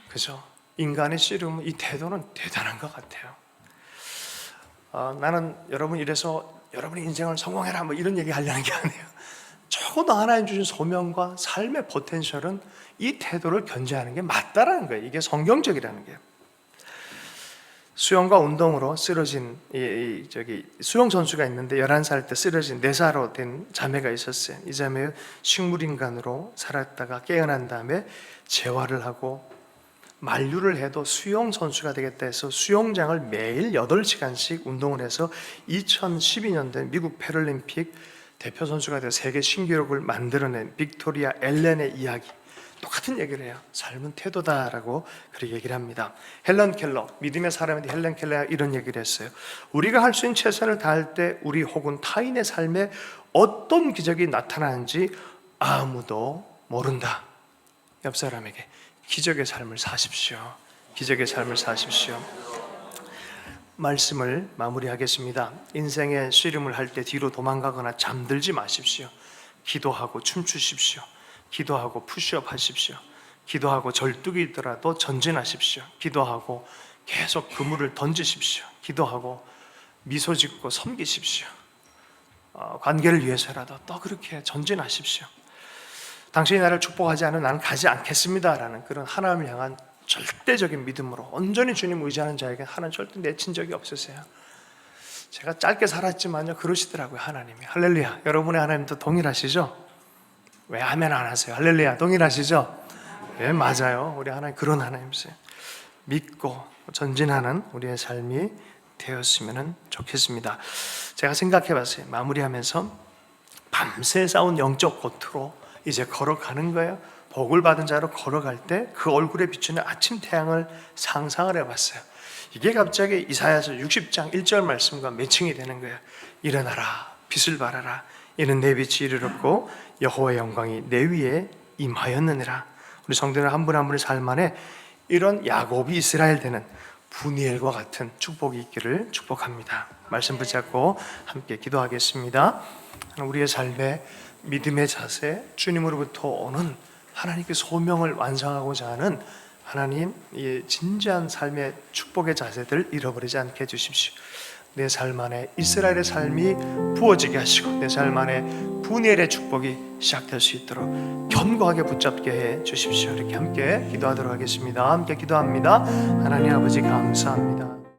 그죠? 인간의 씨름, 이 태도는 대단한 것 같아요. 나는 여러분 이래서 여러분의 인생을 성공해라 뭐 이런 얘기 하려는 게 아니에요. 적어도 하나님 주신 소명과 삶의 포텐셜은 이 태도를 견제하는 게 맞다라는 거예요. 이게 성경적이라는 거예요. 수영과 운동으로 쓰러진 수영 선수가 있는데 11살 때 쓰러진 4살로 된 자매가 있었어요. 이 자매 식물인간으로 살았다가 깨어난 다음에 재활을 하고 만류를 해도 수영 선수가 되겠다 해서 수영장을 매일 8시간씩 운동을 해서 2012년도에 미국 패럴림픽 대표 선수가 되어 세계 신기록을 만들어낸 빅토리아 엘렌의 이야기, 똑같은 얘기를 해요. 삶은 태도다라고 그렇게 얘기를 합니다. 헬런 켈러, 믿음의 사람인데 헬런 켈러가 이런 얘기를 했어요. 우리가 할 수 있는 최선을 다할 때 우리 혹은 타인의 삶에 어떤 기적이 나타나는지 아무도 모른다. 옆 사람에게 기적의 삶을 사십시오. 기적의 삶을 사십시오. 말씀을 마무리하겠습니다. 인생의 씨름을 할 때 뒤로 도망가거나 잠들지 마십시오. 기도하고 춤추십시오. 기도하고 푸시업 하십시오. 기도하고 절뚝이더라도 전진하십시오. 기도하고 계속 그물을 던지십시오. 기도하고 미소 짓고 섬기십시오. 관계를 위해서라도 또 그렇게 전진하십시오. 당신이 나를 축복하지 않으면 나는 가지 않겠습니다라는 그런 하나님을 향한 절대적인 믿음으로 온전히 주님 의지하는 자에게 하나님 절대 내친 적이 없으세요. 제가 짧게 살았지만요 그러시더라고요. 하나님이. 할렐루야. 여러분의 하나님도 동일하시죠? 왜 아멘 안 하세요? 할렐루야. 동일하시죠? 네, 맞아요. 우리 하나님 그런 하나님이세요. 믿고 전진하는 우리의 삶이 되었으면 좋겠습니다. 제가 생각해 봤어요. 마무리하면서 밤새 싸운 영적 고투로 이제 걸어가는 거예요. 복을 받은 자로 걸어갈 때 그 얼굴에 비추는 아침 태양을 상상을 해봤어요. 이게 갑자기 이사야서 60장 1절 말씀과 매칭이 되는 거예요. 일어나라 빛을 발하라 이는 내 빛이 이르렀고 여호와의 영광이 내 위에 임하였느니라. 우리 성도들 한 분 한 분의 삶 안에 이런 야곱이 이스라엘 되는 분이엘과 같은 축복이 있기를 축복합니다. 말씀 붙잡고 함께 기도하겠습니다. 우리의 삶에 믿음의 자세, 주님으로부터 오는 하나님께 소명을 완성하고자 하는 하나님 이 진지한 삶의 축복의 자세들 잃어버리지 않게 해주십시오. 내 삶 안에 이스라엘의 삶이 부어지게 하시고 내 삶 안에 분이엘의 축복이 시작될 수 있도록 견고하게 붙잡게 해 주십시오. 이렇게 함께 기도하도록 하겠습니다. 함께 기도합니다. 하나님 아버지 감사합니다.